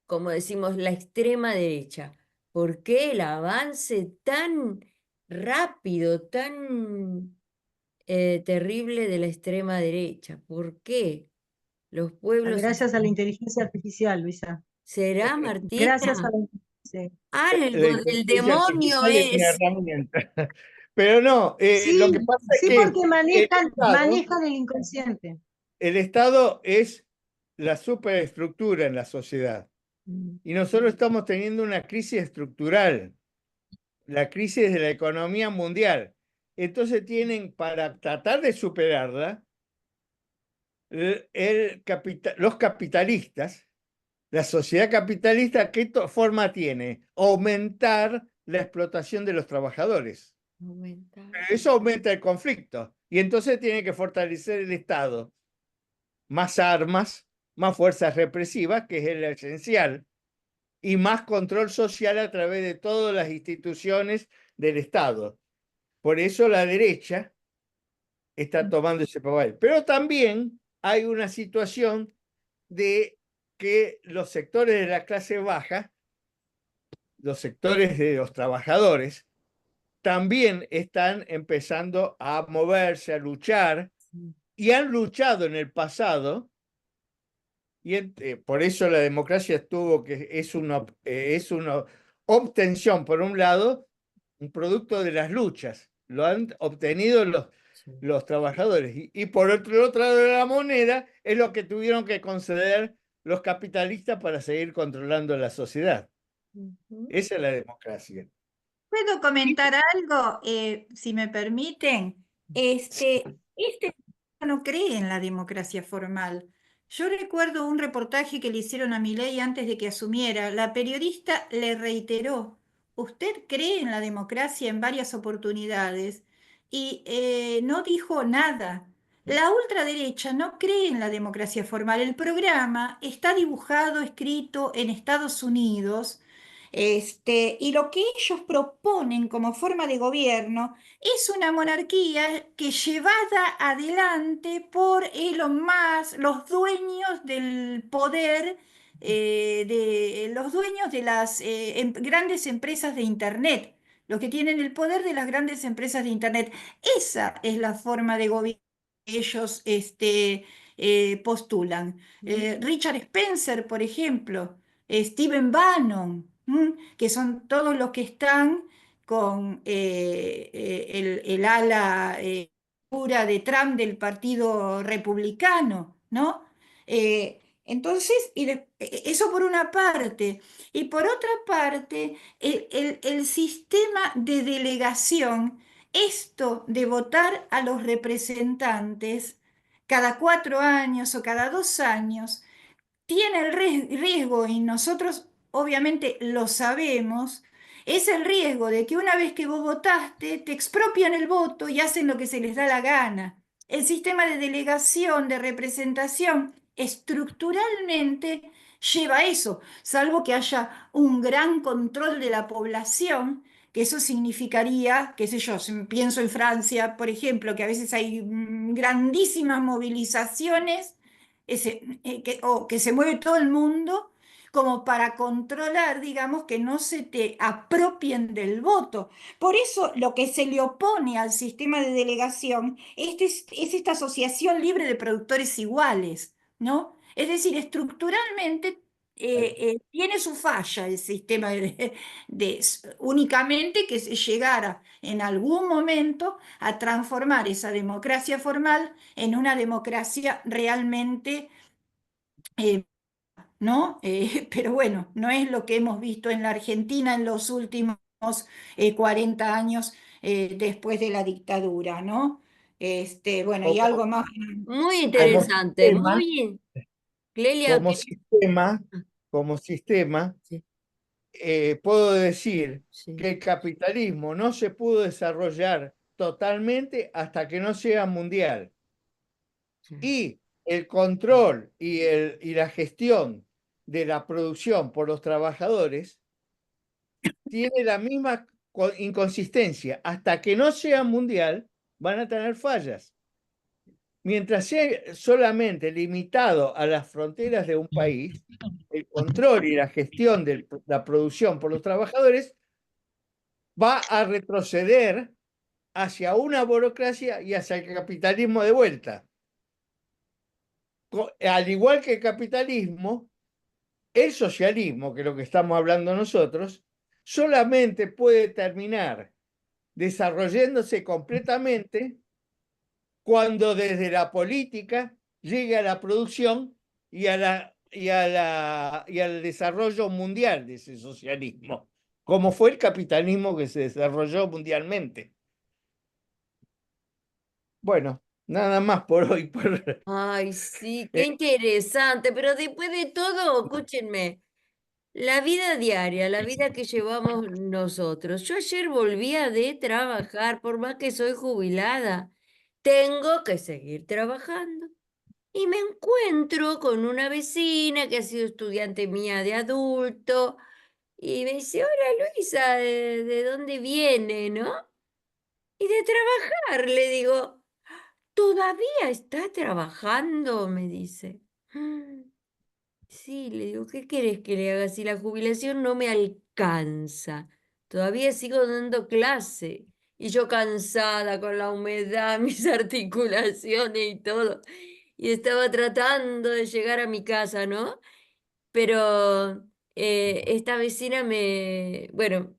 D: como decimos, la extrema derecha, ¿por qué el avance tan rápido, tan terrible de la extrema derecha? ¿Por qué los pueblos...
B: Gracias a la inteligencia artificial, Luisa.
D: ¿Será, Martina?
B: Gracias a la sí.
D: Algo
E: La
D: del
E: inteligencia
D: demonio
E: artificial es una
D: es.
E: herramienta. Pero no, lo que
B: Sí,
E: pasa es
B: sí,
E: que
B: porque manejan el inconsciente.
E: el Estado es la superestructura en la sociedad. Y nosotros estamos teniendo una crisis estructural, la crisis de la economía mundial. Entonces tienen, para tratar de superarla, los capitalistas, la sociedad capitalista, ¿qué forma tiene? Aumentar la explotación de los trabajadores.
D: Aumentar.
E: Eso aumenta el conflicto y entonces tiene que fortalecer el Estado. Más armas, más fuerzas represivas, que es el esencial, y más control social a través de todas las instituciones del Estado. Por eso la derecha está tomando ese papel. Pero también hay una situación de que los sectores de la clase baja, los sectores de los trabajadores, también están empezando a moverse, a luchar, y han luchado en el pasado, y por eso la democracia es una obtención, por un lado, un producto de las luchas, lo han obtenido los trabajadores, y por otro lado de la moneda es lo que tuvieron que conceder los capitalistas para seguir controlando la sociedad. Esa es la democracia.
A: ¿Puedo comentar algo, si me permiten? Este no cree en la democracia formal. Yo recuerdo un reportaje que le hicieron a Milei antes de que asumiera. La periodista le reiteró, usted cree en la democracia en varias oportunidades y no dijo nada. La ultraderecha no cree en la democracia formal. El programa está dibujado, escrito en Estados Unidos. Y lo que ellos proponen como forma de gobierno es una monarquía que llevada adelante por Elon Musk, los dueños del poder, los dueños de las grandes empresas de Internet, los que tienen el poder de las grandes empresas de Internet. Esa es la forma de gobierno que ellos postulan. Richard Spencer, por ejemplo, Stephen Bannon, que son todos los que están con el ala pura de Trump del Partido Republicano, ¿no? Entonces, eso por una parte. Y por otra parte, el sistema de delegación, esto de votar a los representantes cada 4 años o cada 2 años, tiene el riesgo, y nosotros obviamente lo sabemos, es el riesgo de que una vez que vos votaste, te expropian el voto y hacen lo que se les da la gana. El sistema de delegación, de representación, estructuralmente lleva a eso, salvo que haya un gran control de la población, que eso significaría, qué sé yo, pienso en Francia, por ejemplo, que a veces hay grandísimas movilizaciones o que se mueve todo el mundo como para controlar, digamos, que no se te apropien del voto. Por eso lo que se le opone al sistema de delegación es esta asociación libre de productores iguales, ¿no? Es decir, estructuralmente tiene su falla el sistema únicamente que se llegara en algún momento a transformar esa democracia formal en una democracia realmente, eh, ¿no? Pero bueno, no es lo que hemos visto en la Argentina en los últimos 40 años después de la dictadura, ¿no? Bueno, y
E: Como,
A: algo más.
D: Muy
E: como
D: interesante,
E: sistema,
D: Clelia,
E: como sistema, como sistema,
D: sí,
E: puedo decir
D: sí,
E: que el capitalismo no se pudo desarrollar totalmente hasta que no sea mundial.
D: sí.
E: Y el control y la gestión de la producción por los trabajadores tiene la misma inconsistencia. Hasta que no sea mundial, van a tener fallas. Mientras sea solamente limitado a las fronteras de un país, el control y la gestión de la producción por los trabajadores va a retroceder hacia una burocracia y hacia el capitalismo de vuelta. Al igual que el capitalismo, el socialismo, que es lo que estamos hablando nosotros, solamente puede terminar desarrollándose completamente cuando desde la política llegue a la producción y al desarrollo mundial de ese socialismo, como fue el capitalismo que se desarrolló mundialmente. Bueno, nada más por hoy.
D: Ay, sí, qué
E: Eh,
D: interesante, pero después de todo, escúchenme, la vida diaria, la vida que llevamos nosotros. Yo ayer volvía de trabajar, por más que soy jubilada, tengo que seguir trabajando. Y me encuentro con una vecina que ha sido estudiante mía de adulto y me dice, hola Luisa, ¿de dónde viene, no? Y de trabajar, le digo, ¿todavía está trabajando? Me dice. "Mm, sí", le digo, ¿qué querés que le haga si la jubilación no me alcanza? Todavía sigo dando clase y yo cansada con la humedad, mis articulaciones y todo. Y estaba tratando de llegar a mi casa, ¿no? Pero esta vecina bueno,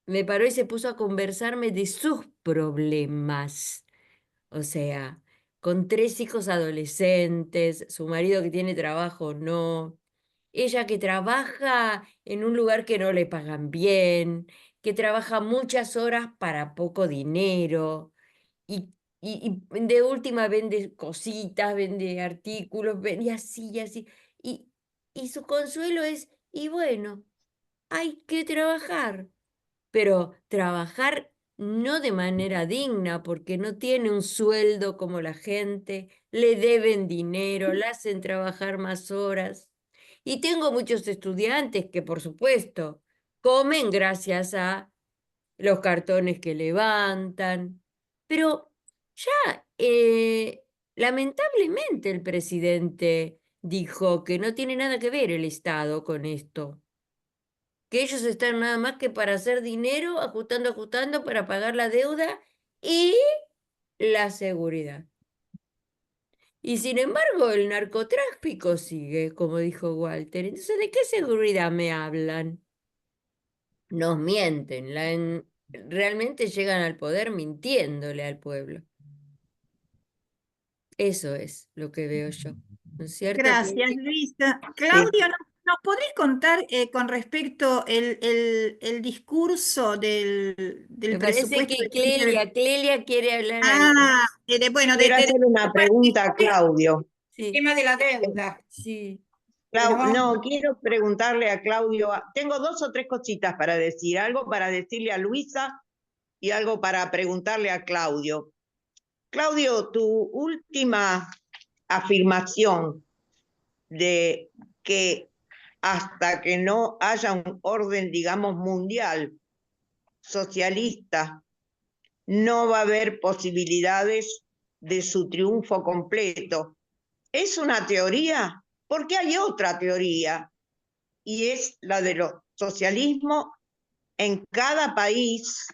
D: me paró y se puso a conversarme de sus problemas. O sea, con 3 hijos adolescentes, su marido que tiene trabajo, no. Ella que trabaja en un lugar que no le pagan bien, que trabaja muchas horas para poco dinero y, y de última vende cositas, vende artículos, y así y así. Y, y su consuelo es, y bueno, hay que trabajar, pero trabajar no de manera digna, porque no tiene un sueldo como la gente, le deben dinero, la hacen trabajar más horas. Y tengo muchos estudiantes que, por supuesto, comen gracias a los cartones que levantan, pero ya, lamentablemente el presidente dijo que no tiene nada que ver el Estado con esto, que ellos están nada más que para hacer dinero, ajustando, ajustando para pagar la deuda y la seguridad. Y sin embargo, el narcotráfico sigue, como dijo Walter. Entonces, ¿de qué seguridad me hablan? Nos mienten, realmente llegan al poder mintiéndole al pueblo. Eso es lo que veo yo, ¿no es cierto?
A: Gracias,
D: Claudia?
A: Luisa.
B: Sí.
A: Claudio, ¿nos podés contar con respecto el discurso del
D: Me parece
A: presupuesto
D: que
A: del
D: Clelia quiere hablar algo.
A: Ah, bueno,
B: Quiero hacerle una pregunta a
A: el
B: Claudio.
D: Sí,
A: tema de la deuda.
D: sí.
A: Bueno, vamos.
B: No, quiero preguntarle a Claudio. Tengo 2 o 3 cositas para decir. Algo para decirle a Luisa y algo para preguntarle a Claudio. Claudio, tu última afirmación de que hasta que no haya un orden, digamos, mundial, socialista, no va a haber posibilidades de su triunfo completo. ¿Es una teoría? Porque hay otra teoría, y es la de los socialismos en cada país,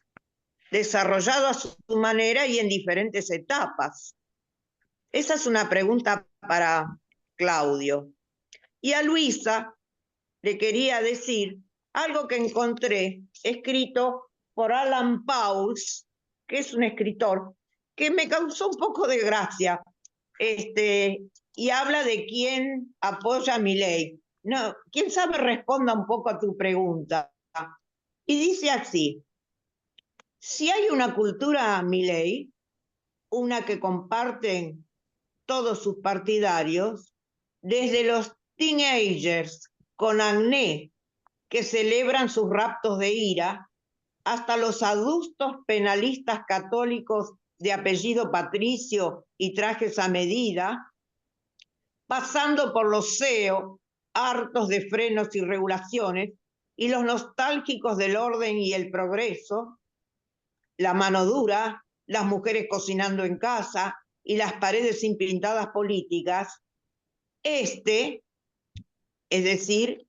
B: desarrollado a su manera y en diferentes etapas. Esa es una pregunta para Claudio. Y a Luisa le quería decir algo que encontré escrito por Alan Pauls, que es un escritor que me causó un poco de gracia, y habla de quién apoya a Milei. No, quién sabe responda un poco a tu pregunta. Y dice así: si hay una cultura Milei, una que comparten todos sus partidarios, desde los teenagers con acné que celebran sus raptos de ira, hasta los adultos penalistas católicos de apellido Patricio y trajes a medida, pasando por los CEO, hartos de frenos y regulaciones, y los nostálgicos del orden y el progreso, la mano dura, las mujeres cocinando en casa y las paredes sin pintadas políticas. Es decir,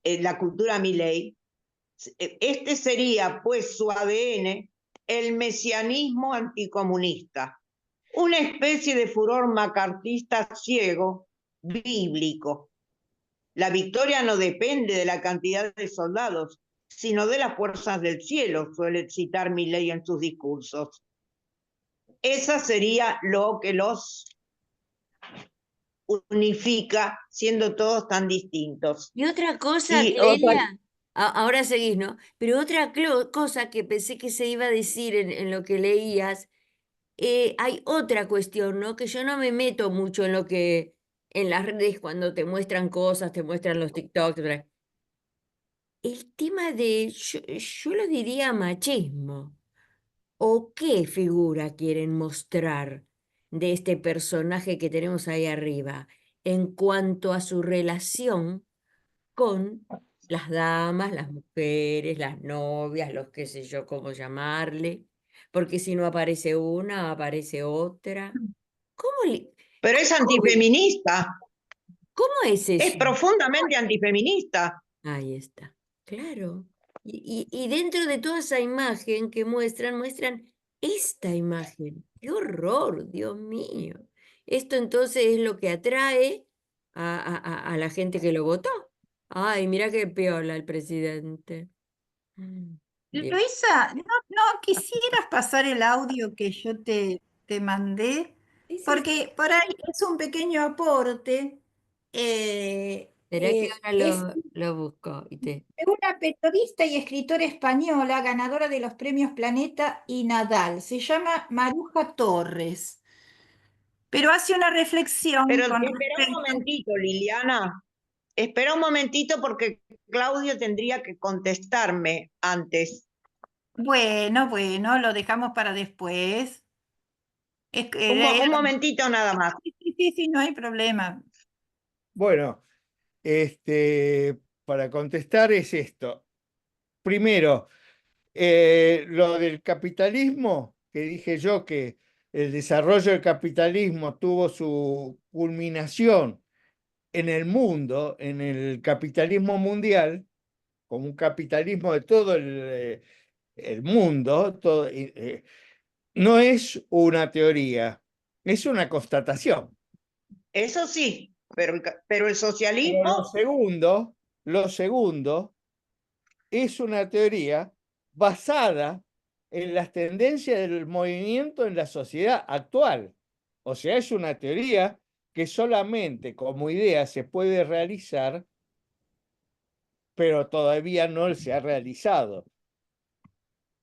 B: la cultura Milei, sería pues su ADN, el mesianismo anticomunista, una especie de furor macartista ciego, bíblico. La victoria no depende de la cantidad de soldados, sino de las fuerzas del cielo, suele citar Milei en sus discursos. Esa sería lo que los unifica, siendo todos tan distintos.
D: Y otra cosa,
B: Y otra,
D: Clelia, ahora seguís, ¿no? Pero otra cosa que pensé que se iba a decir en lo que leías, hay otra cuestión, ¿no? Que yo no me meto mucho en lo que, en las redes cuando te muestran cosas, te muestran los TikToks, ¿verdad? El tema de, yo lo diría machismo. ¿O qué figura quieren mostrar de este personaje que tenemos ahí arriba en cuanto a su relación con las damas, las mujeres, las novias, los qué sé yo cómo llamarle? Porque si no aparece una, aparece otra. ¿Cómo,
B: pero es
D: cómo ve-
B: antifeminista,
D: cómo es
B: es
D: eso?
B: profundamente antifeminista.
D: Ahí está, claro. Y dentro de toda esa imagen que muestran esta imagen. ¡Qué horror, Dios mío! Esto entonces es lo que atrae a la gente que lo votó. Ay, mira qué piola el presidente. Dios.
A: Luisa, ¿no quisieras pasar el audio que yo te mandé?
D: Sí, sí, sí.
A: Porque por ahí es un pequeño aporte.
D: Esperá que ahora
A: Es
D: lo busco y te.
A: de una periodista y escritora española, ganadora de los premios Planeta y Nadal. Se llama Maruja Torres, pero hace una reflexión
B: Pero
A: con
B: espera un
A: respecto.
B: momentito, Liliana, espera un momentito porque Claudio tendría que contestarme antes.
A: Bueno, lo dejamos para después.
B: Un momentito nada más.
A: Sí, no hay problema.
E: Bueno, para contestar es esto. Primero, lo del capitalismo, que dije yo que el desarrollo del capitalismo tuvo su culminación en el mundo, en el capitalismo mundial, como un capitalismo de todo el mundo, no es una teoría, es una constatación.
B: Eso sí, pero pero el
E: Pero
B: socialismo,
E: lo segundo es una teoría basada en las tendencias del movimiento en la sociedad actual. O sea, es una teoría que solamente como idea se puede realizar, pero todavía no se ha realizado.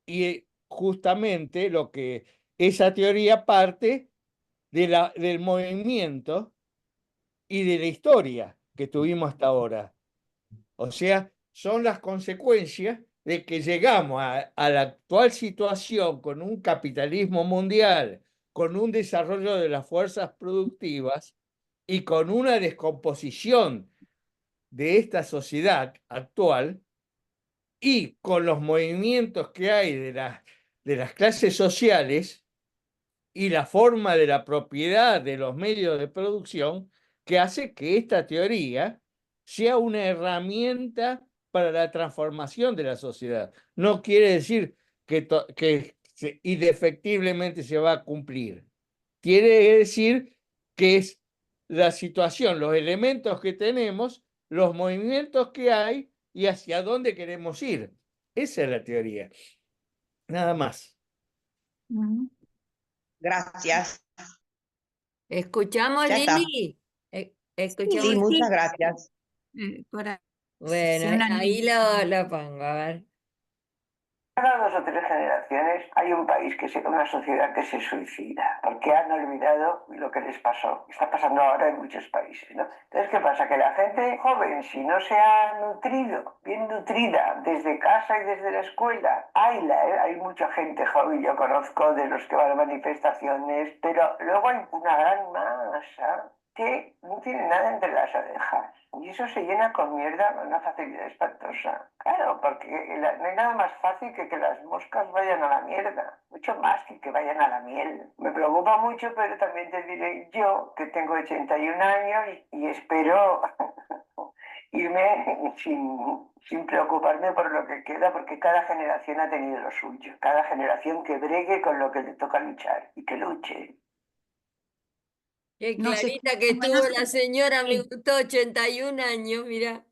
E: Y justamente lo que esa teoría parte del movimiento y de la historia que tuvimos hasta ahora. O sea, son las consecuencias de que llegamos a la actual situación con un capitalismo mundial, con un desarrollo de las fuerzas productivas y con una descomposición de esta sociedad actual y con los movimientos que hay de las clases sociales y la forma de la propiedad de los medios de producción que hace que esta teoría sea una herramienta para la transformación de la sociedad. No quiere decir que indefectiblemente se va a cumplir. Quiere decir que es la situación, los elementos que tenemos, los movimientos que hay y hacia dónde queremos ir. Esa es la teoría. Nada más.
F: Gracias.
D: ¿Escuchamos,
F: Ya está.
D: Lili?
F: Sí,
D: ¿Escuchamos?
F: muchas gracias.
A: Por ahí, si
D: Bueno,
A: una
D: ahí
A: niña.
D: lo pongo, a ver.
G: Cada 2 o 3 generaciones hay un país una sociedad que se suicida, porque han olvidado lo que les pasó. Está pasando ahora en muchos países, ¿no? Entonces, ¿qué pasa? Que la gente joven, si no se ha nutrido, bien nutrida, desde casa y desde la escuela, hay mucha gente joven, yo conozco de los que van a manifestaciones, pero luego hay una gran masa que no tiene nada entre las orejas. Y eso se llena con mierda con una facilidad espantosa. Claro, porque no hay nada más fácil que las moscas vayan a la mierda. Mucho más que vayan a la miel. Me preocupa mucho, pero también te diré yo que tengo 81 años y espero irme sin preocuparme por lo que queda, porque cada generación ha tenido lo suyo. Cada generación que bregue con lo que le toca luchar y que luche.
D: Qué
A: No sé,
D: clarita que
A: bueno,
D: tuvo la señora, me
A: sí.
D: gustó, 81 años, mira.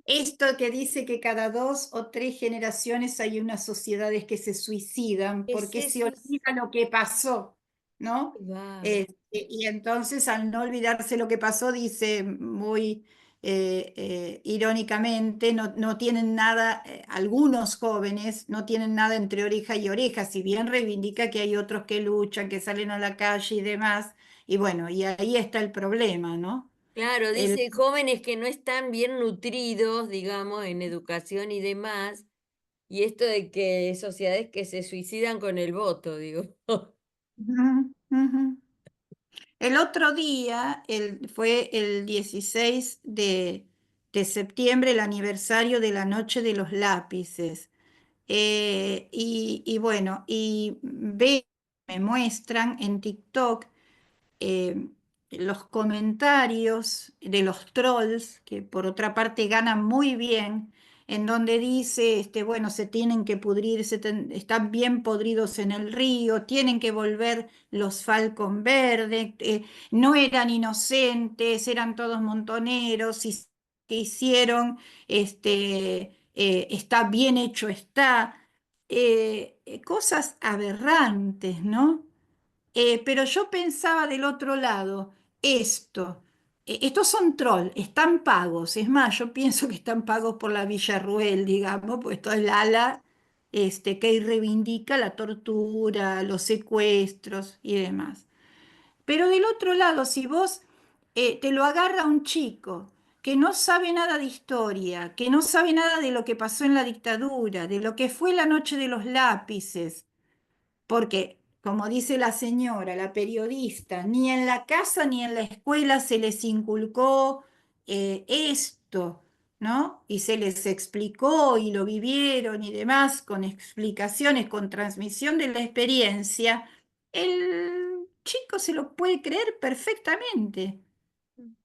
A: Esto que dice que cada 2 o 3 generaciones hay unas sociedades que se suicidan
D: ¿Qué es
A: porque se
D: eso?
A: olvida lo que pasó, ¿no?
D: Bárbaro.
A: Y entonces al no olvidarse lo que pasó, dice muy irónicamente, no tienen nada, algunos jóvenes no tienen nada entre oreja y oreja, si bien reivindica que hay otros que luchan, que salen a la calle y demás, y bueno, y ahí está el problema, ¿no?
D: Claro,
A: El,
D: dice jóvenes que no están bien nutridos, digamos, en educación y demás, y esto de que sociedades que se suicidan con el voto, digo.
A: Ujú, ujú. El otro día fue el 16 de septiembre, el aniversario de la Noche de los Lápices. Y bueno, me muestran en TikTok eh, los comentarios de los trolls, que por otra parte ganan muy bien, en donde dice, bueno, se tienen que pudrir, están bien podridos en el río, tienen que volver los Falcon Verde, no eran inocentes, eran todos montoneros, y que hicieron, está bien hecho, cosas aberrantes, ¿no? Pero yo pensaba del otro lado, estos son troll, están pagos, es más, yo pienso que están pagos por la Villarruel, digamos, pues esto es el ala que reivindica la tortura, los secuestros y demás. Pero del otro lado, si vos te lo agarra un chico que no sabe nada de historia, que no sabe nada de lo que pasó en la dictadura, de lo que fue la noche de los lápices, porque, como dice la señora, la periodista, ni en la casa ni en la escuela se les inculcó esto, ¿no? Y se les explicó y lo vivieron y demás, con explicaciones, con transmisión de la experiencia, el chico se lo puede creer perfectamente.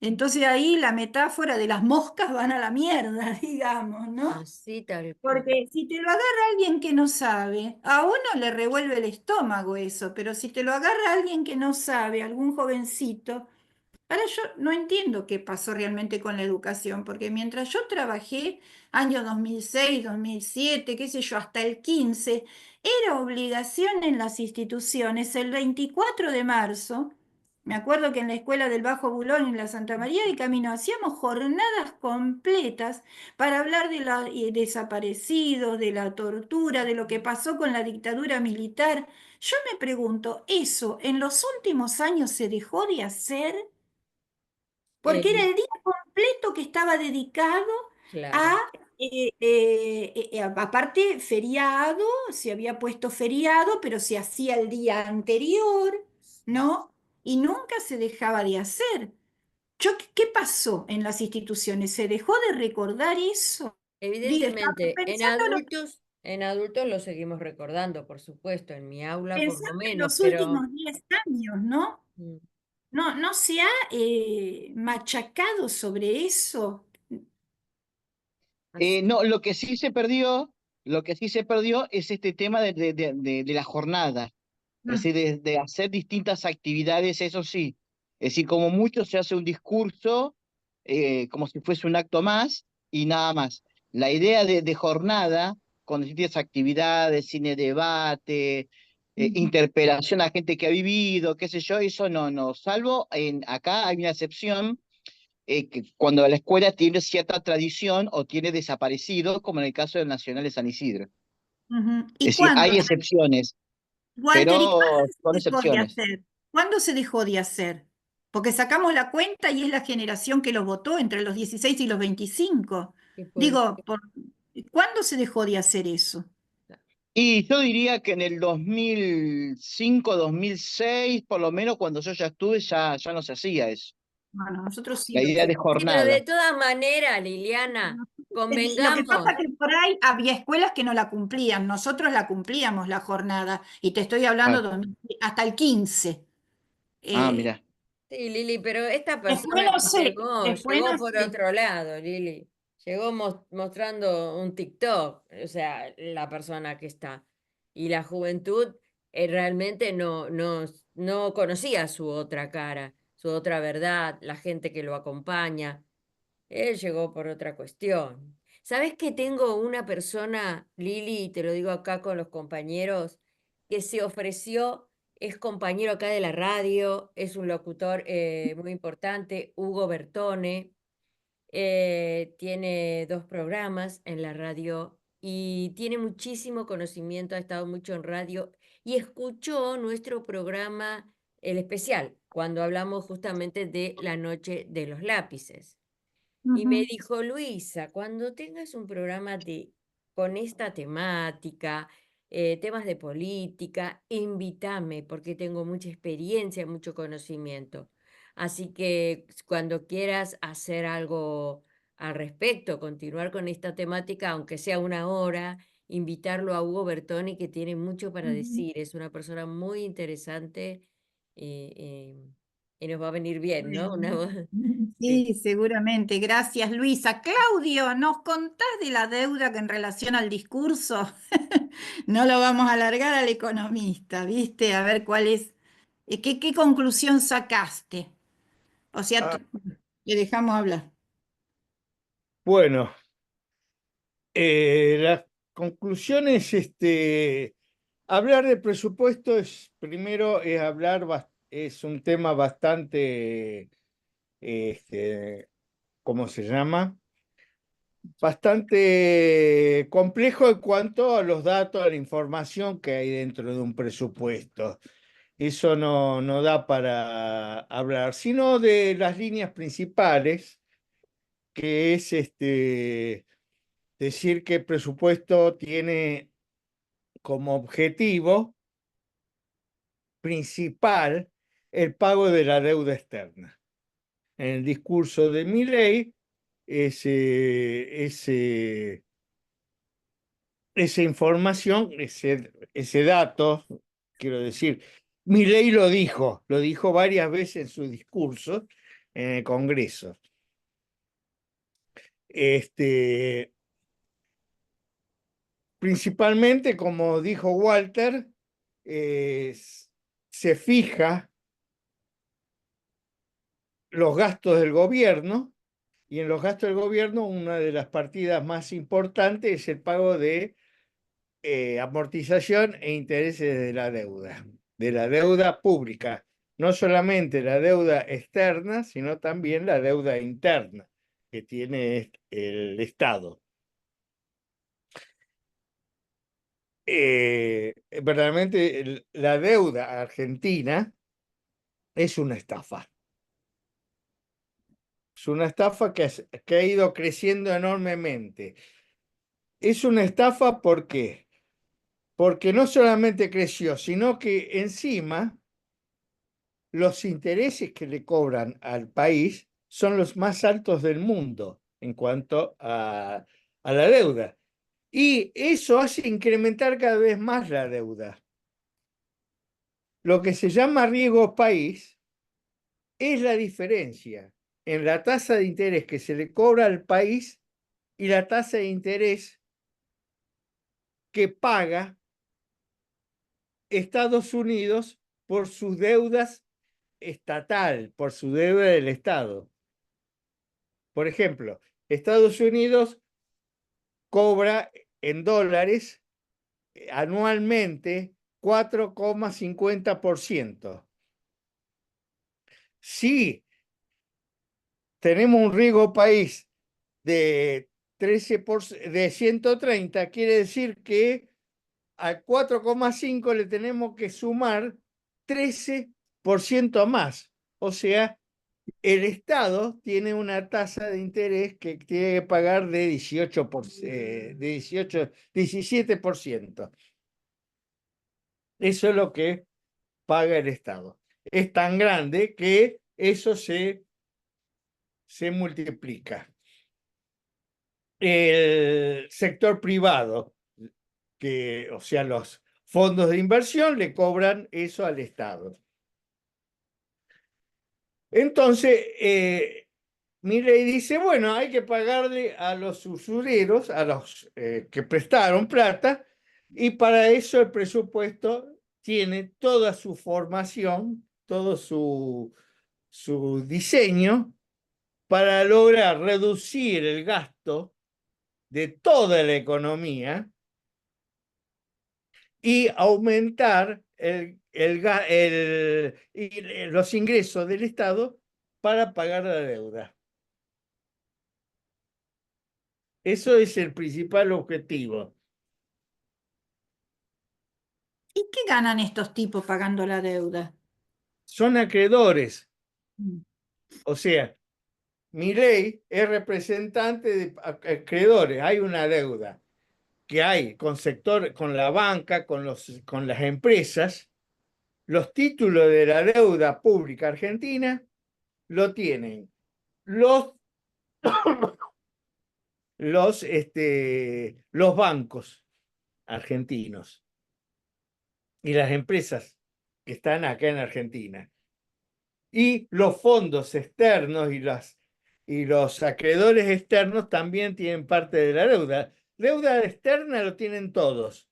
A: Entonces ahí la metáfora de las moscas van a la mierda, digamos, ¿no?
D: Así tal cual.
A: Porque si te lo agarra alguien que no sabe, a uno le revuelve el estómago eso, pero si te lo agarra alguien que no sabe, algún jovencito, Ahora yo no entiendo qué pasó realmente con la educación, porque mientras yo trabajé, año 2006, 2007, qué sé yo, hasta el 15, era obligación en las instituciones el 24 de marzo. Me acuerdo que en la escuela del Bajo Bulón, en la Santa María de Camino, hacíamos jornadas completas para hablar de los desaparecidos, de la tortura, de lo que pasó con la dictadura militar. Yo me pregunto, ¿eso en los últimos años se dejó de hacer?
D: Eh,
A: Porque era el día completo que estaba dedicado a,
D: claro.
A: aparte, feriado, se había puesto feriado, pero se hacía el día anterior, ¿no? Y nunca se dejaba de hacer. ¿Qué pasó en las instituciones? ¿Se dejó de recordar eso? Estaba
D: Evidentemente, en adultos lo seguimos recordando, por supuesto, en mi aula por lo
A: pensando en
D: menos,
A: los
D: pero
A: últimos 10 años, ¿no?
D: mm,
A: No se ha machacado sobre eso.
D: así-
C: No, lo que sí se perdió es este tema de la jornada, es
A: Mm,
C: decir, de hacer distintas actividades, eso sí. Es decir, como mucho se hace un discurso, como si fuese un acto más y nada más. La idea de jornada, con distintas actividades, cine debate,
A: mm,
C: interpelación a gente que ha vivido, qué sé yo, eso no, salvo acá hay una excepción que cuando la escuela tiene cierta tradición o tiene desaparecido, como en el caso del Nacional de San Isidro.
A: ujú. ¿Y
C: Es decir,
A: cuándo?
C: hay excepciones,
A: Walter, ¿y
C: pero
A: cuándo
C: son
A: se dejó de
C: excepciones.
A: hacer? ¿Cuándo se dejó de hacer? Porque sacamos la cuenta y es la generación que los votó entre los 16 y los 25.
D: que por-
A: Digo, ¿cuándo se dejó de hacer eso?
C: Y yo diría que en el 2005, 2006, por lo menos cuando yo ya estuve, ya no se hacía eso.
A: Bueno, nosotros sí
C: La
A: lo
C: idea de
A: hicimos.
D: Sí, pero de
C: jornada.
D: todas maneras, Liliana,
A: Lo que pasa
D: convengamos.
A: es que por ahí había escuelas que no la cumplían, nosotros la cumplíamos la jornada, y te estoy hablando
C: Ah,
A: hasta el 15. Eh,
C: mira.
D: Sí, Lili, pero esta
A: después
D: persona
A: no sé, después
D: llegó
A: no
D: por
A: sé.
D: otro lado, Lili. Llegó mostrando un TikTok, o sea, la persona que está. Y la juventud realmente no conocía su otra cara, su otra verdad, la gente que lo acompaña. Él llegó por otra cuestión. ¿Sabes que tengo una persona, Lili, y te lo digo acá con los compañeros, que se ofreció, es compañero acá de la radio, es un locutor muy importante, Hugo Bertone, tiene 2 programas en la radio y tiene muchísimo conocimiento, ha estado mucho en radio y escuchó nuestro programa, el especial, cuando hablamos justamente de la noche de los lápices. Y me
A: Ujú,
D: dijo, Luisa, cuando tengas un programa con esta temática, temas de política, invítame porque tengo mucha experiencia, mucho conocimiento. Así que cuando quieras hacer algo al respecto, continuar con esta temática, aunque sea una hora, invitarlo a Hugo Bertoni, que tiene mucho para
A: ujú.
D: decir. Es una persona muy interesante eh, eh, y nos va a venir bien, ¿no? Una
A: Bueno,
D: voz. Sí.
A: sí, seguramente. Gracias, Luisa. Claudio, ¿nos contás de la deuda que en relación al discurso? No lo vamos a alargar al economista, ¿viste? A ver cuál es, qué conclusión sacaste. O sea,
E: Ah,
A: le dejamos hablar.
E: bueno, las conclusiones, hablar de presupuesto primero es es un tema bastante, ¿cómo se llama? Bastante complejo en cuanto a los datos, a la información que hay dentro de un presupuesto. Eso no da para hablar, sino de las líneas principales, que es decir que el presupuesto tiene como objetivo principal el pago de la deuda externa. En el discurso de Milei, esa información, ese dato, quiero decir, Milei lo dijo varias veces en su discurso en el Congreso. Este, Principalmente, como dijo Walter, se fija los gastos del gobierno, y en los gastos del gobierno una de las partidas más importantes es el pago de amortización e intereses de la deuda pública, no solamente la deuda externa, sino también la deuda interna que tiene el Estado. Verdaderamente la deuda argentina es una estafa. Es una estafa que ha ido creciendo enormemente. Es una estafa ¿por qué? Porque no solamente creció, sino que encima los intereses que le cobran al país son los más altos del mundo en cuanto a la deuda. Y eso hace incrementar cada vez más la deuda. Lo que se llama riesgo país es la diferencia en la tasa de interés que se le cobra al país y la tasa de interés que paga Estados Unidos por sus deudas estatal, por su deuda del Estado. Por ejemplo, Estados Unidos cobra en dólares anualmente 4,50%. Si tenemos un riesgo país de 130, quiere decir que al 4,5 le tenemos que sumar 13% más. O sea, el Estado tiene una tasa de interés que tiene que pagar de 17%. Eso es lo que paga el Estado. Es tan grande que eso se multiplica. El sector privado, o sea, los fondos de inversión le cobran eso al Estado. Entonces, Milei dice, bueno, hay que pagarle a los usureros, a los que prestaron plata, y para eso el presupuesto tiene toda su formación, todo su diseño, para lograr reducir el gasto de toda la economía y aumentar los ingresos del Estado para pagar la deuda. Eso es el principal objetivo.
A: ¿Y qué ganan estos tipos pagando la deuda?
E: Son acreedores.
A: Mm.
E: O sea, Milei es representante de acreedores. Hay una deuda que hay con la banca, con las empresas. Los títulos de la deuda pública argentina lo tienen los, los bancos argentinos y las empresas que están acá en Argentina. Y los fondos externos y los acreedores externos también tienen parte de la deuda. Deuda externa lo tienen todos.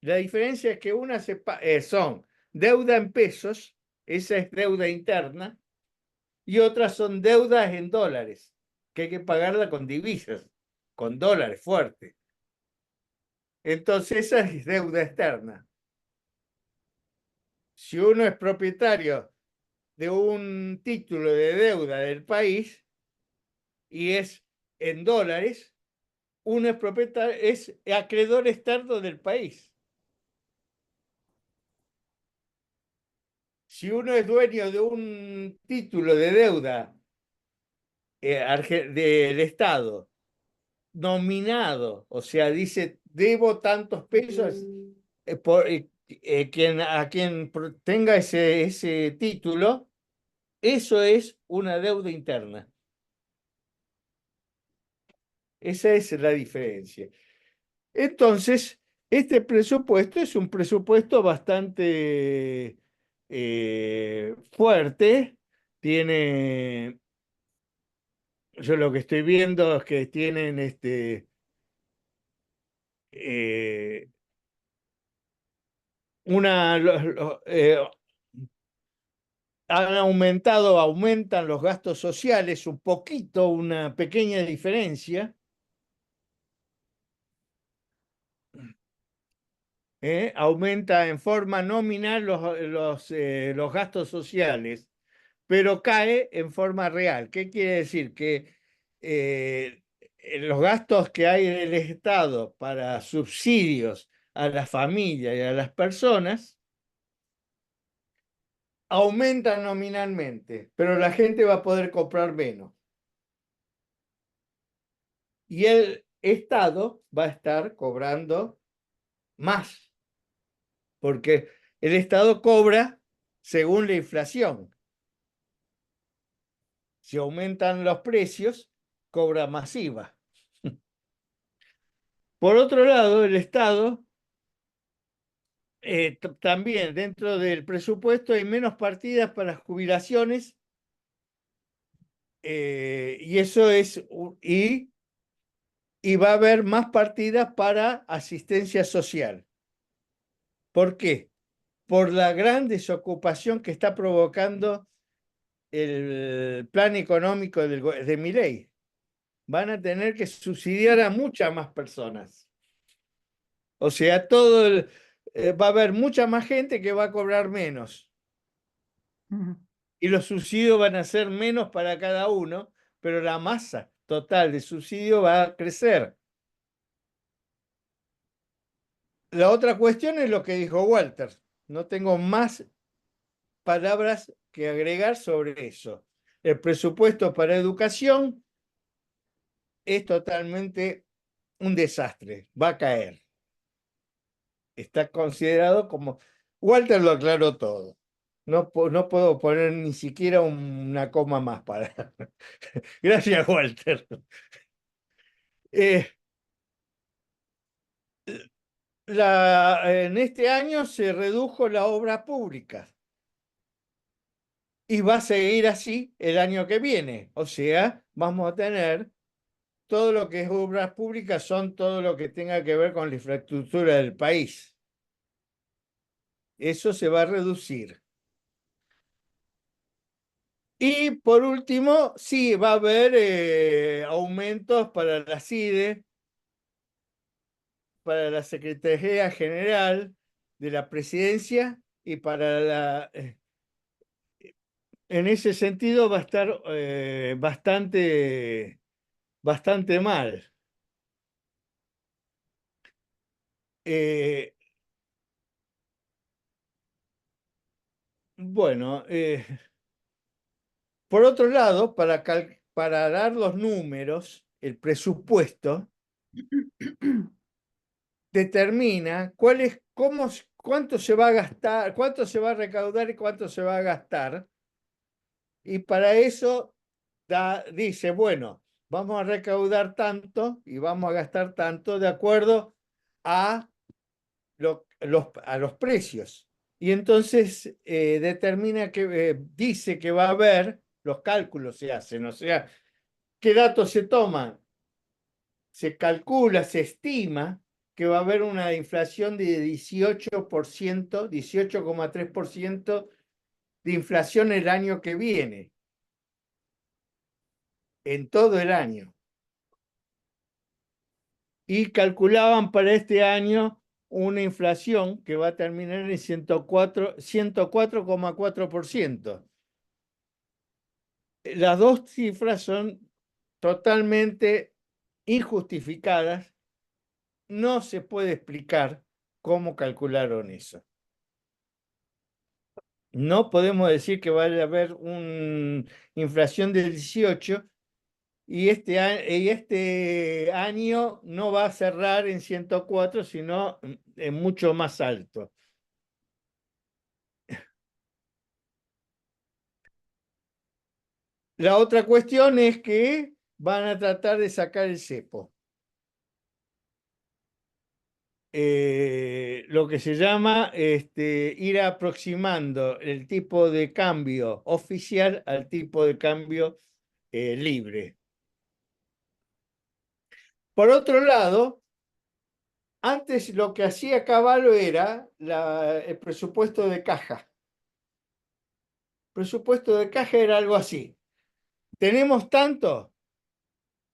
E: La diferencia es que una son deuda en pesos, esa es deuda interna, y otras son deudas en dólares, que hay que pagarla con divisas, con dólares fuertes. Entonces esa es deuda externa. Si uno es propietario de un título de deuda del país y es en dólares, uno es propietario, es acreedor externo del país. Si uno es dueño de un título de deuda del Estado nominado, o sea, dice, debo tantos pesos, a quien tenga ese título, eso es una deuda interna. Esa es la diferencia. Entonces, este presupuesto es un presupuesto bastante fuerte. Yo lo que estoy viendo es que tienen eh, aumentan los gastos sociales un poquito, una pequeña diferencia. Aumenta en forma nominal los gastos sociales, pero cae en forma real. ¿Qué quiere decir? Que los gastos que hay en el Estado para subsidios a la familia y a las personas aumentan nominalmente, pero la gente va a poder comprar menos. Y el Estado va a estar cobrando más, porque el Estado cobra según la inflación. Si aumentan los precios, cobra más IVA. Por otro lado, el Estado también dentro del presupuesto hay menos partidas para jubilaciones y eso es y va a haber más partidas para asistencia social. ¿Por qué? Por la gran desocupación que está provocando el plan económico de Milei. Van a tener que subsidiar a muchas más personas. O sea, va a haber mucha más gente que va a cobrar menos. Y los subsidios van a ser menos para cada uno, pero la masa total de subsidio va a crecer. La otra cuestión es lo que dijo Walter. No tengo más palabras que agregar sobre eso. El presupuesto para educación es totalmente un desastre, va a caer. Está considerado como... Walter lo aclaró todo. No puedo poner ni siquiera una coma más para... Gracias, Walter. En este año se redujo la obra pública y va a seguir así el año que viene. O sea, vamos a tener todo lo que es obras públicas, son todo lo que tenga que ver con la infraestructura del país. Eso se va a reducir. Y por último, sí, va a haber aumentos para la CIDE, para la Secretaría General de la Presidencia y para la... en ese sentido va a estar bastante mal. Bueno, por otro lado, para dar los números, el presupuesto determina cuánto se va a gastar, cuánto se va a recaudar y cuánto se va a gastar. Y para eso dice, bueno, vamos a recaudar tanto y vamos a gastar tanto de acuerdo a los precios. Y entonces determina que dice que va a haber, los cálculos se hacen, o sea, ¿qué datos se toman? Se calcula, se estima que va a haber una inflación de 18%, 18,3% de inflación el año que viene, en todo el año. Y calculaban para este año una inflación que va a terminar en 104,4%. Las dos cifras son totalmente injustificadas. No se puede explicar cómo calcularon eso. No podemos decir que vaya a haber una inflación del 18 y este año no va a cerrar en 104, sino en mucho más alto. La otra cuestión es que van a tratar de sacar el cepo. Lo que se llama ir aproximando el tipo de cambio oficial al tipo de cambio libre. Por otro lado, antes lo que hacía Cavallo era el presupuesto de caja. presupuesto de caja era algo así. Tenemos tanto,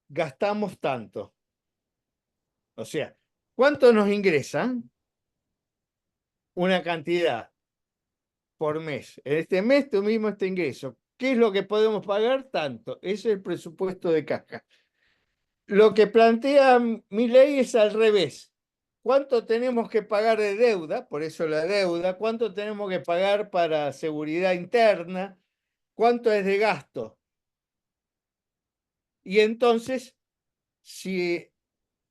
E: gastamos tanto. O sea, ¿cuánto nos ingresan? Una cantidad por mes. En este mes tuvimos este ingreso. ¿Qué es lo que podemos pagar? Tanto. Ese es el presupuesto de caja. Lo que plantea mi ley es al revés. ¿Cuánto tenemos que pagar de deuda? Por eso la deuda. ¿Cuánto tenemos que pagar para seguridad interna? ¿Cuánto es de gasto? Y entonces, si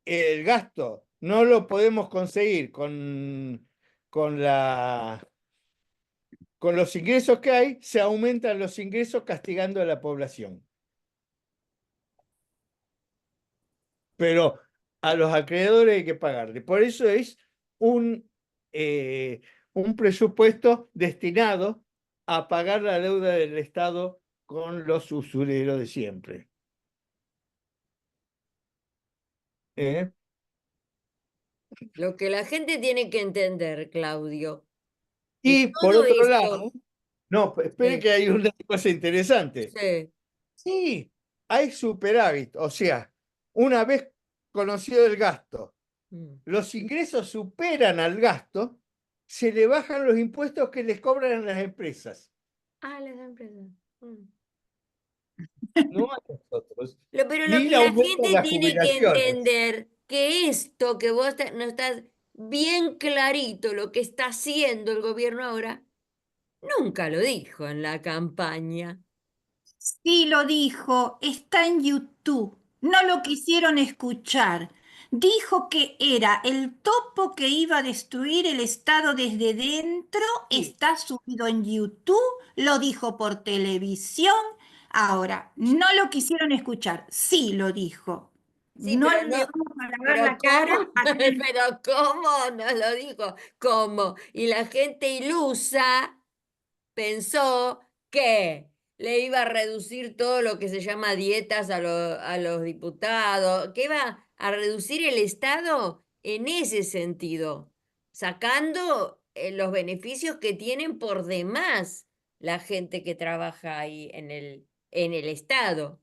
E: el gasto no lo podemos conseguir con los ingresos que hay, se aumentan los ingresos castigando a la población. Pero a los acreedores hay que pagarle. Por eso es un presupuesto destinado a pagar la deuda del Estado con los usureros de siempre. ¿Eh?
D: Lo que la gente tiene que entender, Claudio,
E: Y
D: que
E: por
D: todo
E: otro
D: esto,
E: lado, no, espere
D: sí,
E: que hay una cosa interesante.
D: sí,
E: Sí, hay superávit, o sea, una vez conocido el gasto,
D: mm.
E: los ingresos superan al gasto, se le bajan los impuestos que les cobran a las empresas,
D: Las empresas. Mm.
E: no a nosotros,
D: Pero lo
E: ni
D: que
E: el
D: la
E: aumento de
D: gente
E: las
D: tiene que
E: jubilaciones.
D: entender, que esto que vos no estás bien clarito lo que está haciendo el gobierno ahora, nunca lo dijo en la campaña.
A: Sí lo dijo, está en YouTube. No lo quisieron escuchar. Dijo que era el topo que iba a destruir el Estado desde dentro.
E: Sí,
A: Está subido en YouTube. Lo dijo por televisión. Ahora, no lo quisieron escuchar. Sí lo dijo.
D: Sí,
A: No
D: pero
A: le
D: no,
A: vamos a lavar
D: pero
A: la cara
D: ¿cómo?
A: a quien
D: Pero ¿cómo? No lo dijo. ¿Cómo? Y la gente ilusa pensó que le iba a reducir todo lo que se llama dietas a los diputados, que iba a reducir el Estado en ese sentido, sacando los beneficios que tienen por demás la gente que trabaja ahí en el Estado.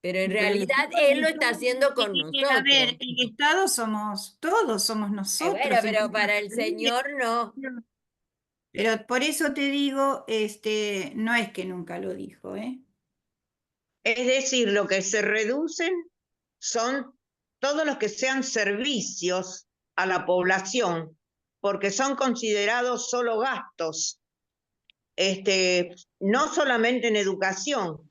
D: Pero en
A: Pero el
D: realidad
A: Estado,
D: él lo está haciendo con
A: a ver,
D: nosotros.
A: el Estado somos todos, somos
D: Bueno,
A: nosotros.
D: pero para el señor no.
A: Pero por eso te digo, no es que nunca lo dijo, ¿eh?
F: Es decir, lo que se reducen son todos los que sean servicios a la población, porque son considerados solo gastos, no solamente en educación.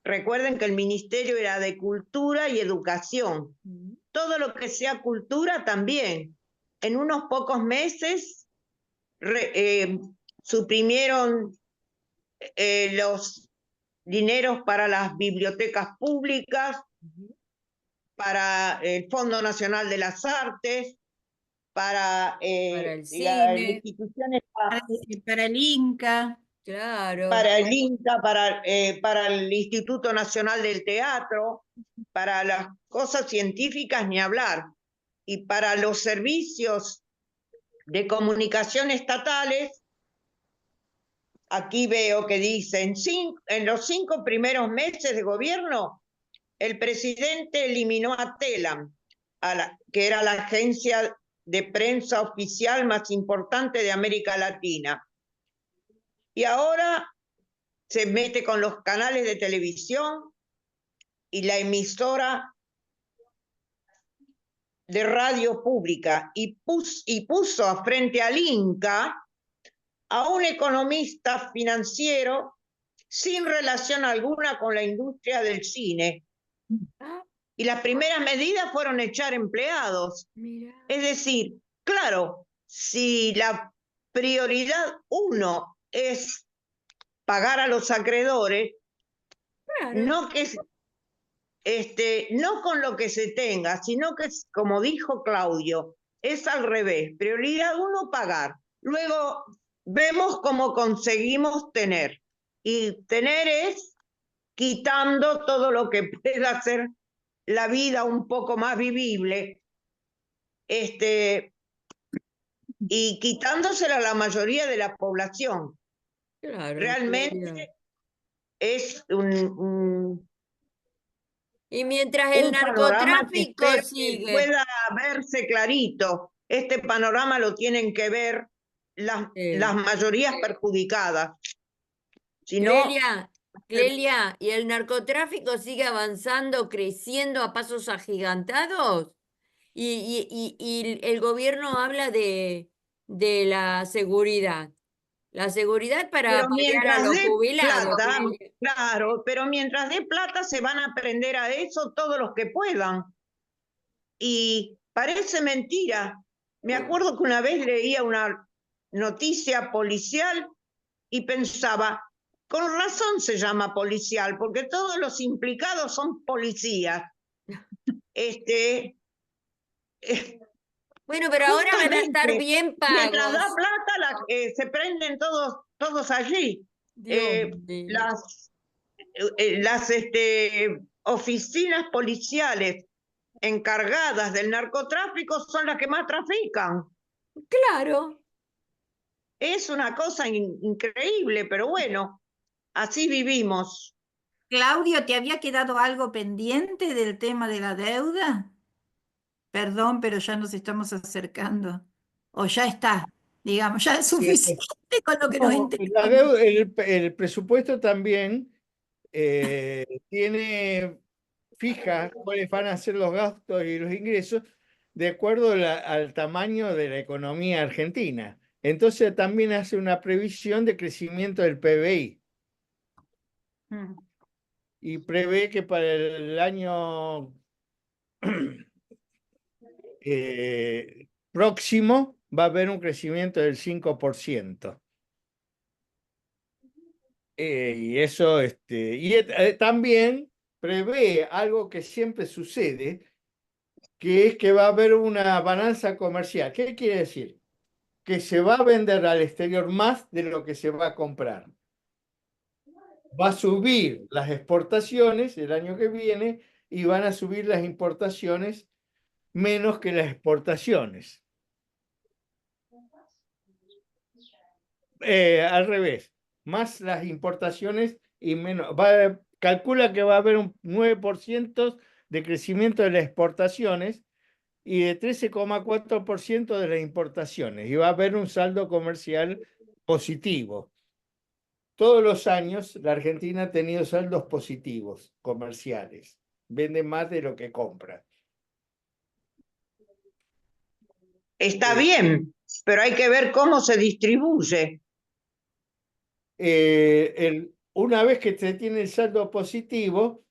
F: Recuerden que el ministerio era de cultura y educación. Todo lo que sea cultura también. En unos pocos meses suprimieron los dineros para las bibliotecas públicas, para el Fondo Nacional de las Artes, para
D: Para el
F: las
D: cine,
F: instituciones,
A: Para el Inca.
D: claro.
F: para el INCA, para el Instituto Nacional del Teatro, para las cosas científicas ni hablar, y para los servicios de comunicación estatales. Aquí veo que dicen, en los 5 primeros meses de gobierno, el presidente eliminó a TELAM, que era la agencia de prensa oficial más importante de América Latina. Y ahora se mete con los canales de televisión y la emisora de radio pública y puso a frente al Inca a un economista financiero sin relación alguna con la industria del cine. Y las primeras medidas fueron echar empleados.
D: Mira.
F: Es decir, claro, si la prioridad 1 es pagar a los acreedores,
D: Claro.
F: no con lo que se tenga, sino que, como dijo Claudio, es al revés. Prioridad 1, pagar. Luego vemos cómo conseguimos tener. Y tener es quitando todo lo que pueda hacer la vida un poco más vivible, y quitándosela a la mayoría de la población.
D: Claro,
F: Realmente
D: Claudia.
F: es
D: Y mientras el
F: un panorama que
D: narcotráfico
F: espero que
D: sigue,
F: pueda verse clarito. Este panorama lo tienen que ver las mayorías perjudicadas. Si no,
D: Clelia, ¿y el narcotráfico sigue avanzando, creciendo a pasos agigantados? Y el gobierno habla de la seguridad. La seguridad para
F: pero
D: paliar a
F: mientras
D: los
F: dé
D: jubilados,
F: plata,
D: Clelia.
F: claro, pero mientras dé plata se van a aprender a eso todos los que puedan. Y parece mentira. Me acuerdo que una vez leía una noticia policial y pensaba, con razón se llama policial, porque todos los implicados son policías.
D: Bueno, pero ahora van a estar
F: Justamente,
D: bien
F: mientras da
D: pagos.
F: plata, se prenden todos allí.
D: Dios mío.
F: Las oficinas policiales encargadas del narcotráfico son las que más trafican.
D: Claro.
F: Es una cosa increíble, pero bueno, así vivimos.
A: Claudio, ¿te había quedado algo pendiente del tema de la deuda? Perdón, pero ya nos estamos acercando. O ya está, digamos, ya es suficiente con lo que nos
E: No,
A: enteramos.
E: el presupuesto también fija cuáles van a ser los gastos y los ingresos de acuerdo al tamaño de la economía argentina. Entonces también hace una previsión de crecimiento del PBI y prevé que para el año próximo va a haber un crecimiento del 5%. Y eso, también prevé algo que siempre sucede, que es que va a haber una balanza comercial. ¿Qué quiere decir? Que se va a vender al exterior más de lo que se va a comprar. Va a subir las exportaciones el año que viene y van a subir las importaciones menos que las exportaciones. Al revés, más las importaciones y menos. Calcula que va a haber un 9% de crecimiento de las exportaciones y de 13,4% de las importaciones. Y va a haber un saldo comercial positivo. Todos los años la Argentina ha tenido saldos positivos comerciales. Vende más de lo que compra.
F: Está bien, pero hay que ver cómo se distribuye.
E: Una vez que se tiene el saldo positivo,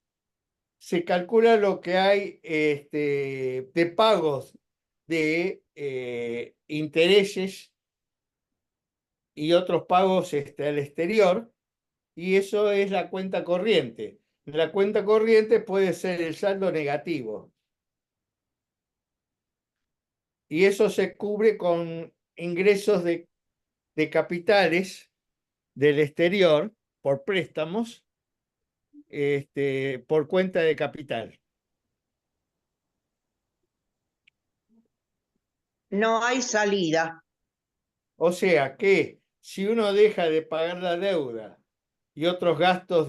E: se calcula lo que hay de pagos de intereses y otros pagos al exterior, y eso es la cuenta corriente. La cuenta corriente puede ser el saldo negativo. Y eso se cubre con ingresos de capitales del exterior por préstamos, por cuenta de capital.
F: No hay salida.
E: O sea que si uno deja de pagar la deuda y otros gastos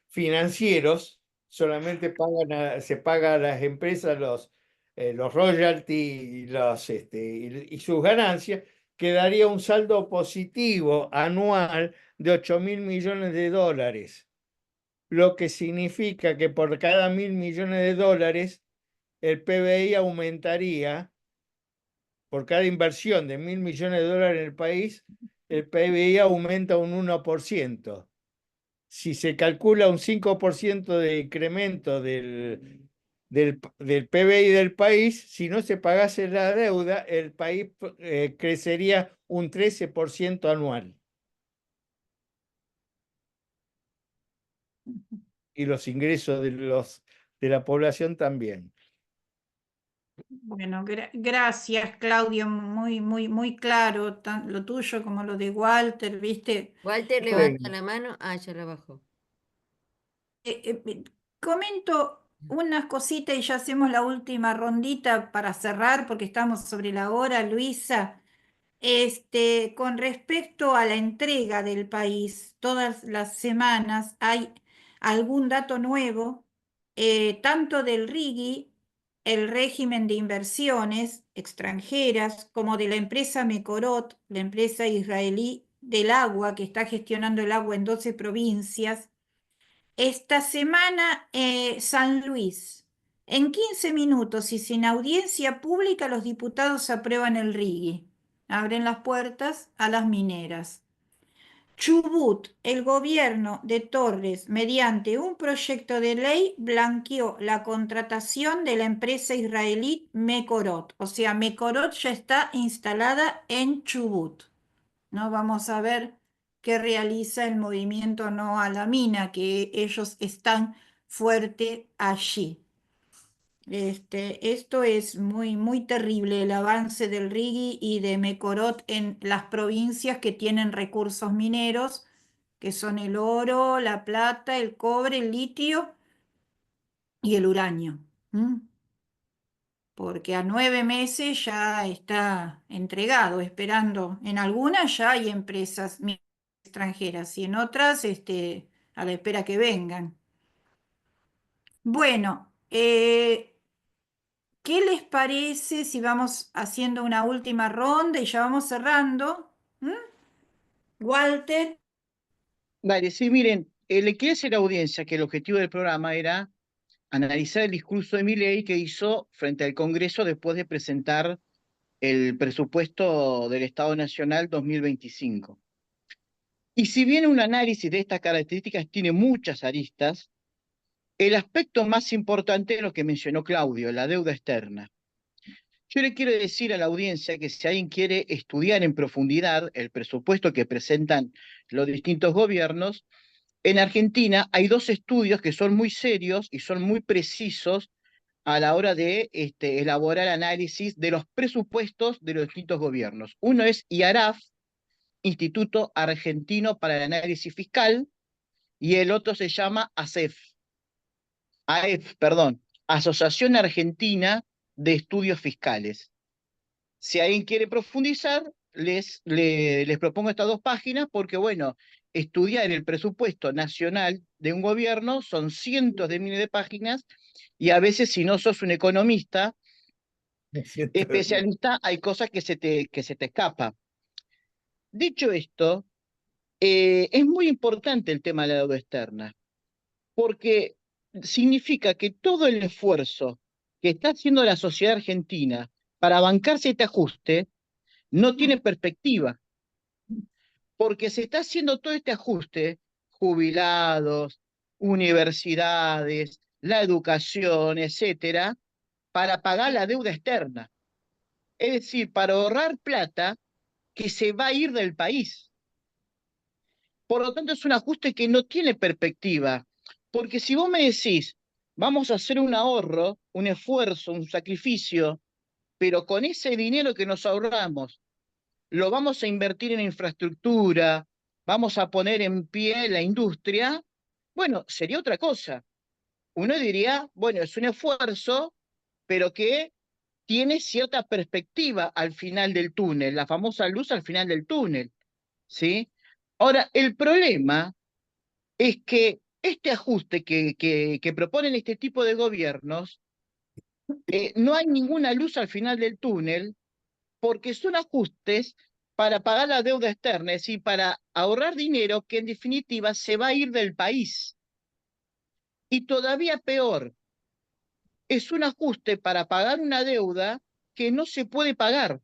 E: financieros, solamente se paga a las empresas los royalties y sus ganancias, quedaría un saldo positivo anual de 8.000 millones de dólares, lo que significa que por cada 1.000 millones de dólares el PBI aumentaría. Por cada inversión de 1.000 millones de dólares en el país, el PBI aumenta un 1%. Si se calcula un 5% de incremento del PBI del país, si no se pagase la deuda, el país crecería un 13% anual. Y los ingresos de la población también.
A: Bueno, gracias, Claudio, muy claro, lo tuyo como lo de Walter, ¿viste?
D: Walter levanta la mano. Ah, ya la bajó.
A: Comento unas cositas y ya hacemos la última rondita para cerrar porque estamos sobre la hora, Luisa. Con respecto a la entrega del país, todas las semanas hay algún dato nuevo, tanto del RIGI, el régimen de inversiones extranjeras, como de la empresa Mekorot, la empresa israelí del agua, que está gestionando el agua en 12 provincias. Esta semana, San Luis. En 15 minutos y sin audiencia pública, los diputados aprueban el RIGI. Abren las puertas a las mineras. Chubut, el gobierno de Torres, mediante un proyecto de ley, blanqueó la contratación de la empresa israelí Mekorot. O sea, Mekorot ya está instalada en Chubut. ¿No? Vamos a ver qué realiza el movimiento No a la Mina, que ellos están fuerte allí. Esto es muy, muy terrible, el avance del RIGI y de Mekorot en las provincias que tienen recursos mineros, que son el oro, la plata, el cobre, el litio y el uranio. Porque a 9 meses ya está entregado, esperando. En algunas ya hay empresas extranjeras y en otras a la espera que vengan. Bueno, ¿qué les parece si vamos haciendo una última ronda y ya vamos cerrando? Walter.
C: Vale, sí, miren, le quería hacer a la audiencia que el objetivo del programa era analizar el discurso de Milei que hizo frente al Congreso después de presentar el presupuesto del Estado Nacional 2025. Y si bien un análisis de estas características tiene muchas aristas, el aspecto más importante es lo que mencionó Claudio, la deuda externa. Yo le quiero decir a la audiencia que si alguien quiere estudiar en profundidad el presupuesto que presentan los distintos gobiernos, en Argentina hay dos estudios que son muy serios y son muy precisos a la hora de elaborar análisis de los presupuestos de los distintos gobiernos. Uno es IARAF, Instituto Argentino para el Análisis Fiscal, y el otro se llama AEF, perdón, Asociación Argentina de Estudios Fiscales. Si alguien quiere profundizar, les propongo estas dos páginas porque, bueno, estudiar el presupuesto nacional de un gobierno son cientos de miles de páginas y a veces si no sos un economista especialista, hay cosas que se te escapan. Dicho esto, es muy importante el tema de la deuda externa, porque significa que todo el esfuerzo que está haciendo la sociedad argentina para bancarse este ajuste no tiene perspectiva, porque se está haciendo todo este ajuste, jubilados, universidades, la educación, etcétera, para pagar la deuda externa. Es decir, para ahorrar plata que se va a ir del país. Por lo tanto, es un ajuste que no tiene perspectiva, porque si vos me decís, vamos a hacer un ahorro, un esfuerzo, un sacrificio, pero con ese dinero que nos ahorramos, lo vamos a invertir en infraestructura, vamos a poner en pie la industria, bueno, sería otra cosa. Uno diría, bueno, es un esfuerzo, pero que tiene cierta perspectiva al final del túnel, la famosa luz al final del túnel, ¿sí? Ahora, el problema es que este ajuste que proponen este tipo de gobiernos, no hay ninguna luz al final del túnel porque son ajustes para pagar la deuda externa, es decir, para ahorrar dinero que en definitiva se va a ir del país. Y todavía peor, es un ajuste para pagar una deuda que no se puede pagar,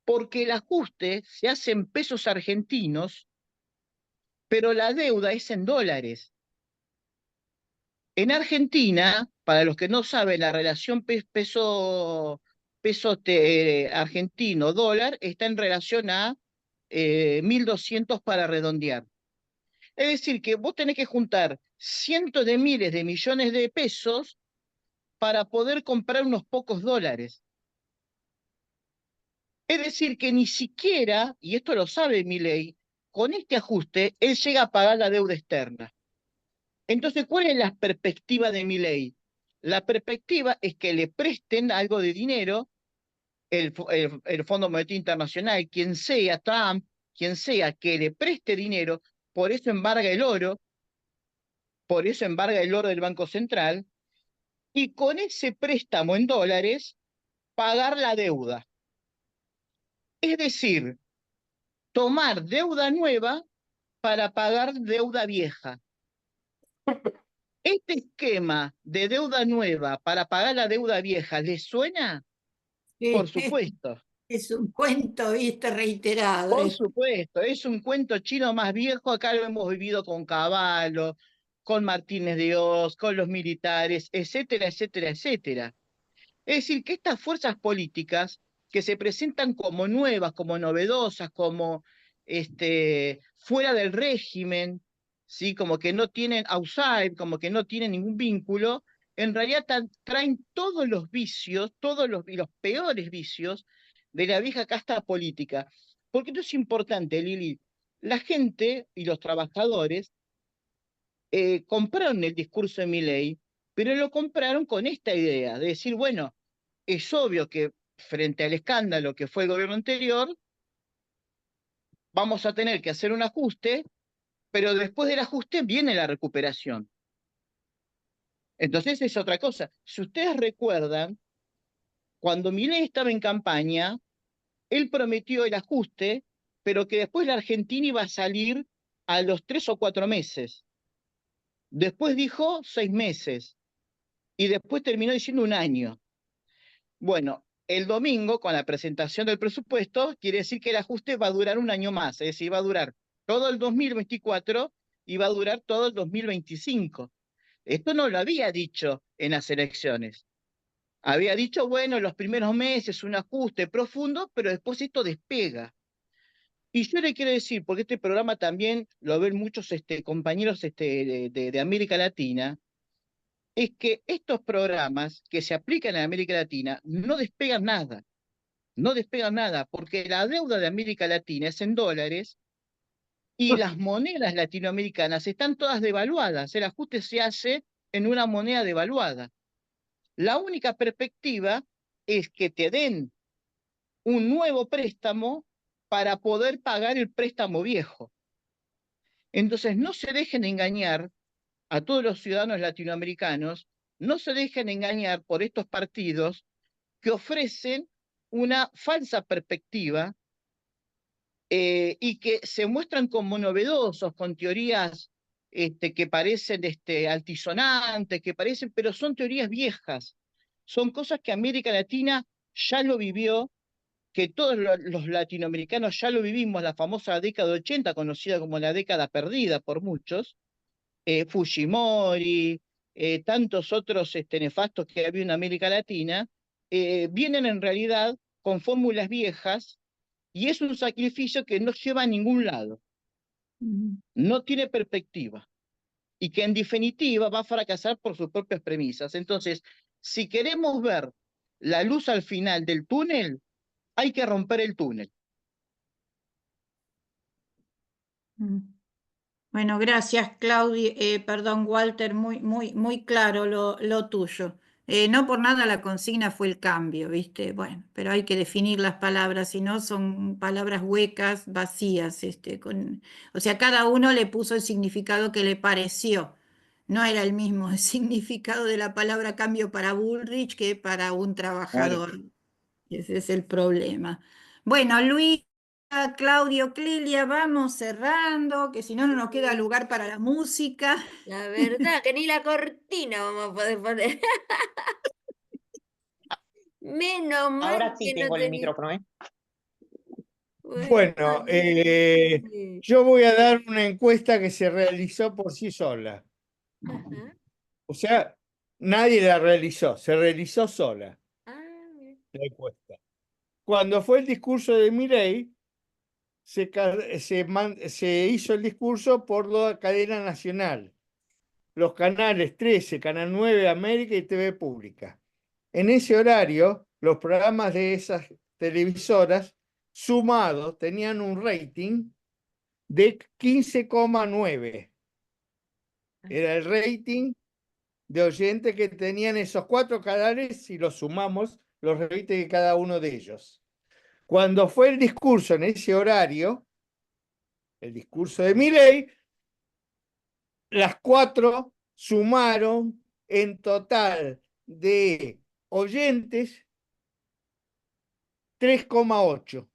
C: porque el ajuste se hace en pesos argentinos, pero la deuda es en dólares. En Argentina, para los que no saben, la relación peso argentino-dólar está en relación a 1.200 para redondear. Es decir, que vos tenés que juntar cientos de miles de millones de pesos para poder comprar unos pocos dólares. Es decir, que ni siquiera, y esto lo sabe Milei, con este ajuste, él llega a pagar la deuda externa. Entonces, ¿cuál es la perspectiva de Milei? La perspectiva es que le presten algo de dinero el Fondo Monetario Internacional, quien sea, Trump, quien sea, que le preste dinero, por eso embarga el oro, por eso embarga el oro del Banco Central, y con ese préstamo en dólares pagar la deuda. Es decir, tomar deuda nueva para pagar deuda vieja. ¿Este esquema de deuda nueva para pagar la deuda vieja les suena? Por
A: Sí,
C: supuesto.
A: es un cuento, viste, reiterado.
C: Por supuesto, es un cuento chino más viejo, acá lo hemos vivido con Cavallo, con Martínez de Oz, con los militares, etcétera, etcétera, etcétera. Es decir, que estas fuerzas políticas que se presentan como nuevas, como novedosas, como fuera del régimen, ¿sí? Como que no tienen outside, como que no tienen ningún vínculo, en realidad traen todos los vicios, y los peores vicios de la vieja casta política. Porque esto es importante, Lili. La gente y los trabajadores compraron el discurso de Milei, pero lo compraron con esta idea de decir, bueno, es obvio que frente al escándalo que fue el gobierno anterior, vamos a tener que hacer un ajuste, pero después del ajuste viene la recuperación. Entonces es otra cosa. Si ustedes recuerdan, cuando Milei estaba en campaña, él prometió el ajuste, pero que después la Argentina iba a salir a los 3 o 4 meses. Después dijo 6 meses. Y después terminó diciendo 1 año. Bueno, el domingo, con la presentación del presupuesto, quiere decir que el ajuste va a durar 1 año más, es decir, va a durar todo el 2024 y va a durar todo el 2025. Esto no lo había dicho en las elecciones. Había dicho, bueno, los primeros meses un ajuste profundo, pero después esto despega. Y yo le quiero decir, porque este programa también lo ven muchos compañeros de América Latina, es que estos programas que se aplican en América Latina no despegan nada. No despegan nada, porque la deuda de América Latina es en dólares y las monedas latinoamericanas están todas devaluadas. El ajuste se hace en una moneda devaluada. La única perspectiva es que te den un nuevo préstamo para poder pagar el préstamo viejo. Entonces, no se dejen engañar a todos los ciudadanos latinoamericanos, no se dejen engañar por estos partidos que ofrecen una falsa perspectiva y que se muestran como novedosos, con teorías que parecen altisonantes, que parecen, pero son teorías viejas. Son cosas que América Latina ya lo vivió, que todos los latinoamericanos ya lo vivimos, la famosa década de 80, conocida como la década perdida por muchos, Fujimori, tantos otros nefastos que había en América Latina, vienen en realidad con fórmulas viejas y es un sacrificio que no lleva a ningún lado, no tiene perspectiva y que en definitiva va a fracasar por sus propias premisas. Entonces, si queremos ver la luz al final del túnel, hay que romper el túnel.
A: Bueno, gracias, Claudia, perdón, Walter, muy claro lo tuyo. No por nada la consigna fue el cambio, ¿viste? Bueno, pero hay que definir las palabras, si no son palabras huecas, vacías, o sea, cada uno le puso el significado que le pareció. No era el mismo el significado de la palabra cambio para Bullrich que para un trabajador. Ese es el problema. Bueno, Luis, Claudio, Clelia, vamos cerrando, que si no, no nos queda lugar para la música.
D: La verdad que ni la cortina vamos a poder poner. Menos mal
F: Ahora sí
D: que no
F: tengo el
D: tenía.
F: micrófono, ¿eh?
E: Bueno,
D: sí.
E: yo voy a dar una encuesta que se realizó por sí sola.
D: Ajá.
E: O sea, nadie la realizó, se realizó sola
D: Ah, mira.
E: la encuesta. Cuando fue el discurso de Milei, se hizo el discurso por la cadena nacional, los canales 13, Canal 9, América y TV Pública. En ese horario, los programas de esas televisoras sumados tenían un rating de 15,9. Era el rating de oyentes que tenían esos 4 canales, si los sumamos, los repite de cada uno de ellos. Cuando fue el discurso en ese horario, el discurso de Milei, las 4 sumaron en total de oyentes 3,8.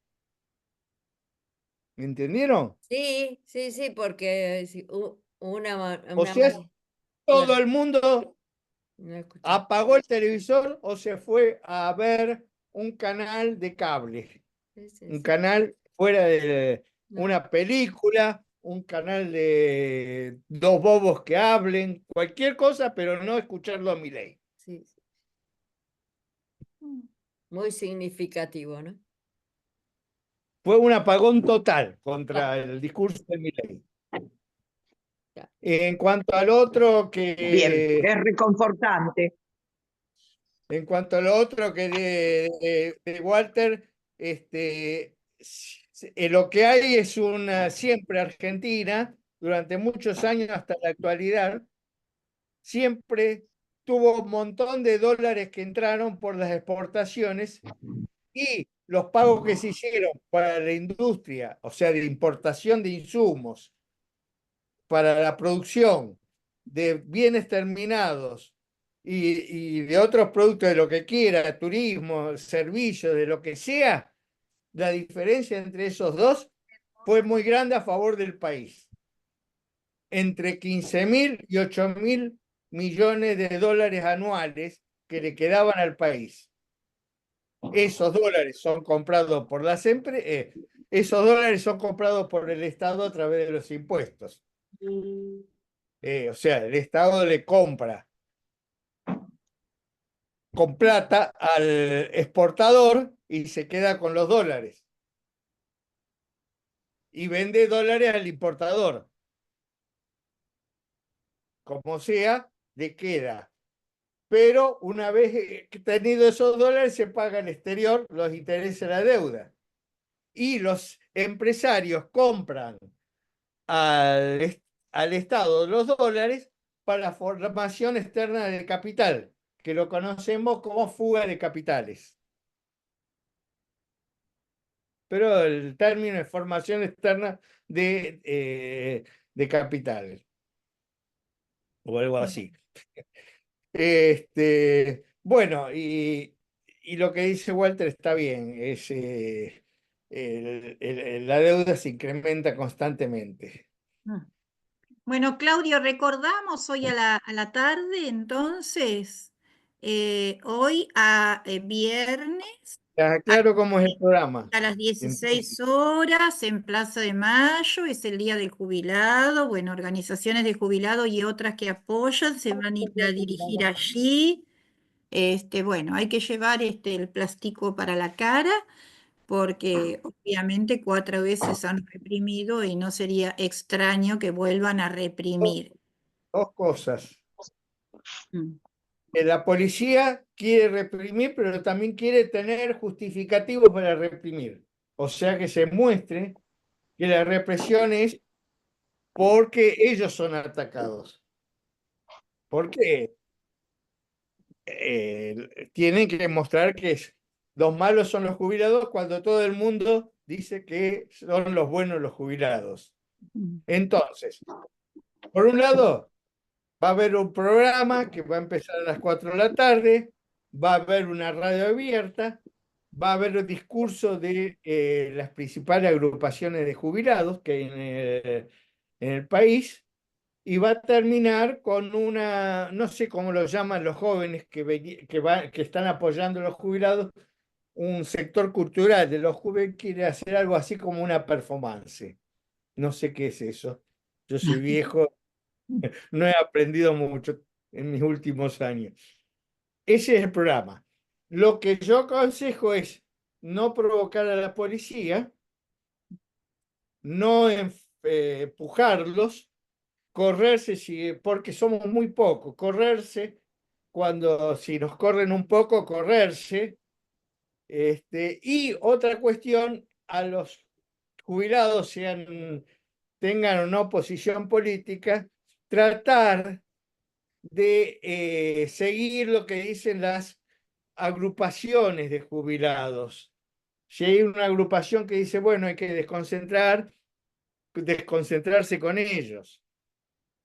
E: ¿Me entendieron?
D: Sí, sí, sí, porque una,
E: O
D: una
E: sea, todo
D: claro,
E: el mundo
D: no escuché.
E: apagó el televisor o se fue a ver un canal de cable,
D: Sí, sí,
E: un
D: sí.
E: canal fuera de
D: No,
E: una película, un canal de 2 bobos que hablen, cualquier cosa, pero no escucharlo a Milei.
D: sí, sí. Muy significativo, ¿no?
E: Fue un apagón total
D: Claro,
E: contra el discurso de Milei.
D: claro.
E: En cuanto al otro
F: Bien,
E: que
F: es reconfortante.
E: En cuanto a lo otro que de Walter, lo que hay es una siempre Argentina, durante muchos años hasta la actualidad, siempre tuvo un montón de dólares que entraron por las exportaciones y los pagos que se hicieron para la industria, o sea, de importación de insumos, para la producción de bienes terminados y de otros productos, de lo que quiera, turismo, servicios, de lo que sea, la diferencia entre esos dos fue muy grande a favor del país. Entre 15.000 y 8.000 millones de dólares anuales que le quedaban al país. Esos dólares son comprados por las empresas, esos dólares son comprados por el Estado a través de los impuestos. O sea, el Estado le compra con plata al exportador y se queda con los dólares. Y vende dólares al importador. Como sea, le queda. Pero una vez tenido esos dólares, se paga al exterior los intereses de la deuda. Y los empresarios compran al Estado los dólares para la formación externa del capital, que lo conocemos como fuga de capitales. Pero el término es formación externa de capitales o algo así. Bueno, y lo que dice Walter está bien, es, la deuda se incrementa constantemente.
A: Bueno, Claudio, recordamos hoy a la tarde, entonces, hoy a viernes
E: Claro cómo es el programa.
A: a las 16 horas en Plaza de Mayo, es el Día del Jubilado. Bueno, organizaciones de jubilados y otras que apoyan se van a ir a dirigir allí. Bueno, hay que llevar el plástico para la cara porque obviamente 4 veces han reprimido y no sería extraño que vuelvan a reprimir.
E: Dos cosas.
A: Mm.
E: La policía quiere reprimir, pero también quiere tener justificativos para reprimir. O sea, que se muestre que la represión es porque ellos son atacados. Porque tienen que demostrar que los malos son los jubilados cuando todo el mundo dice que son los buenos los jubilados. Entonces, por un lado, va a haber un programa que va a empezar a las 4 de la tarde, va a haber una radio abierta, va a haber un discurso de las principales agrupaciones de jubilados que hay en el país, y va a terminar con una, no sé cómo lo llaman los jóvenes que están apoyando a los jubilados, un sector cultural de los jóvenes quiere hacer algo así como una performance. No sé qué es eso. Yo soy viejo, no he aprendido mucho en mis últimos años. Ese es el programa. Lo que yo aconsejo es no provocar a la policía, no empujarlos, correrse porque somos muy pocos, correrse si nos corren un poco, correrse. Y otra cuestión, a los jubilados tengan una oposición política, tratar de seguir lo que dicen las agrupaciones de jubilados. Si hay una agrupación que dice, bueno, hay que desconcentrarse con ellos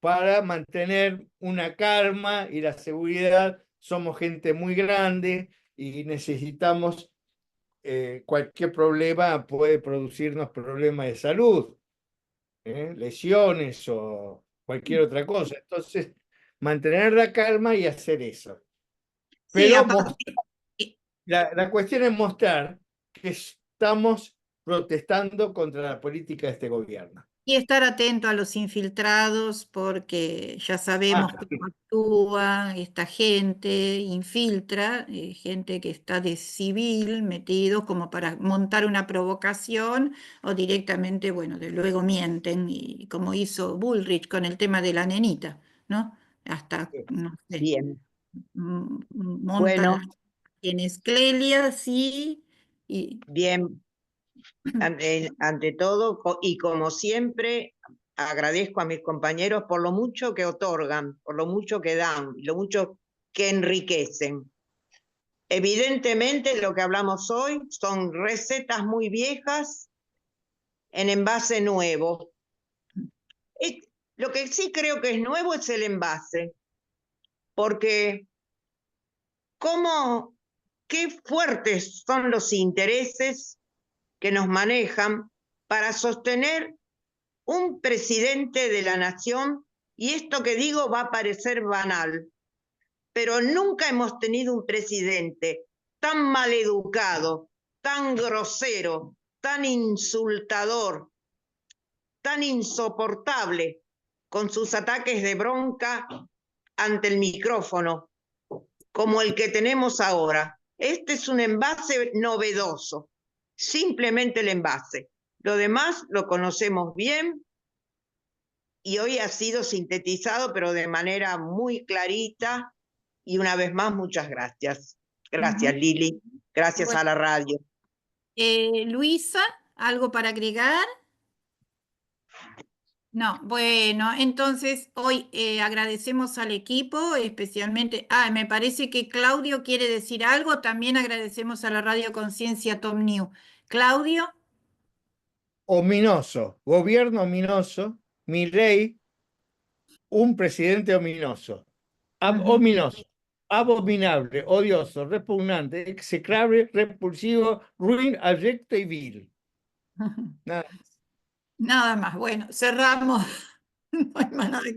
E: para mantener una calma y la seguridad. Somos gente muy grande y necesitamos, cualquier problema puede producirnos problemas de salud, lesiones o cualquier otra cosa. Entonces, mantener la calma y hacer eso.
A: Sí,
E: Pero
A: aparte,
E: la cuestión es mostrar que estamos protestando contra la política de este gobierno.
A: y estar atento a los infiltrados porque ya sabemos
E: Ah,
A: cómo actúa esta gente, infiltra, gente que está de civil metido como para montar una provocación o directamente, bueno, de luego mienten, y como hizo Bullrich con el tema de la nenita, ¿no? Hasta, no sé,
F: Bien,
A: montan
F: bueno,
A: en Esclelia, sí, y
F: bien. Ante todo, y como siempre, agradezco a mis compañeros por lo mucho que otorgan, por lo mucho que dan, lo mucho que enriquecen. Evidentemente, lo que hablamos hoy son recetas muy viejas en envase nuevo. Lo que sí creo que es nuevo es el envase, porque qué fuertes son los intereses que nos manejan para sostener un presidente de la nación, y esto que digo va a parecer banal, pero nunca hemos tenido un presidente tan maleducado, tan grosero, tan insultador, tan insoportable, con sus ataques de bronca ante el micrófono, como el que tenemos ahora. Este es un envase novedoso, simplemente el envase. Lo demás lo conocemos bien y hoy ha sido sintetizado, pero de manera muy clarita. Y una vez más, muchas gracias. Gracias, Lili. Gracias
A: bueno,
F: a la radio.
A: Luisa, ¿algo para agregar? No, bueno, entonces hoy agradecemos al equipo, especialmente, me parece que Claudio quiere decir algo, también agradecemos a la Radio Conciencia Top New. Claudio,
E: Ominoso, gobierno ominoso, Milei, un presidente ominoso, ominoso, abominable, odioso, repugnante, execrable, repulsivo, ruin, abyecto y vil. Nada.
A: nada más, bueno, cerramos, no hay más nada que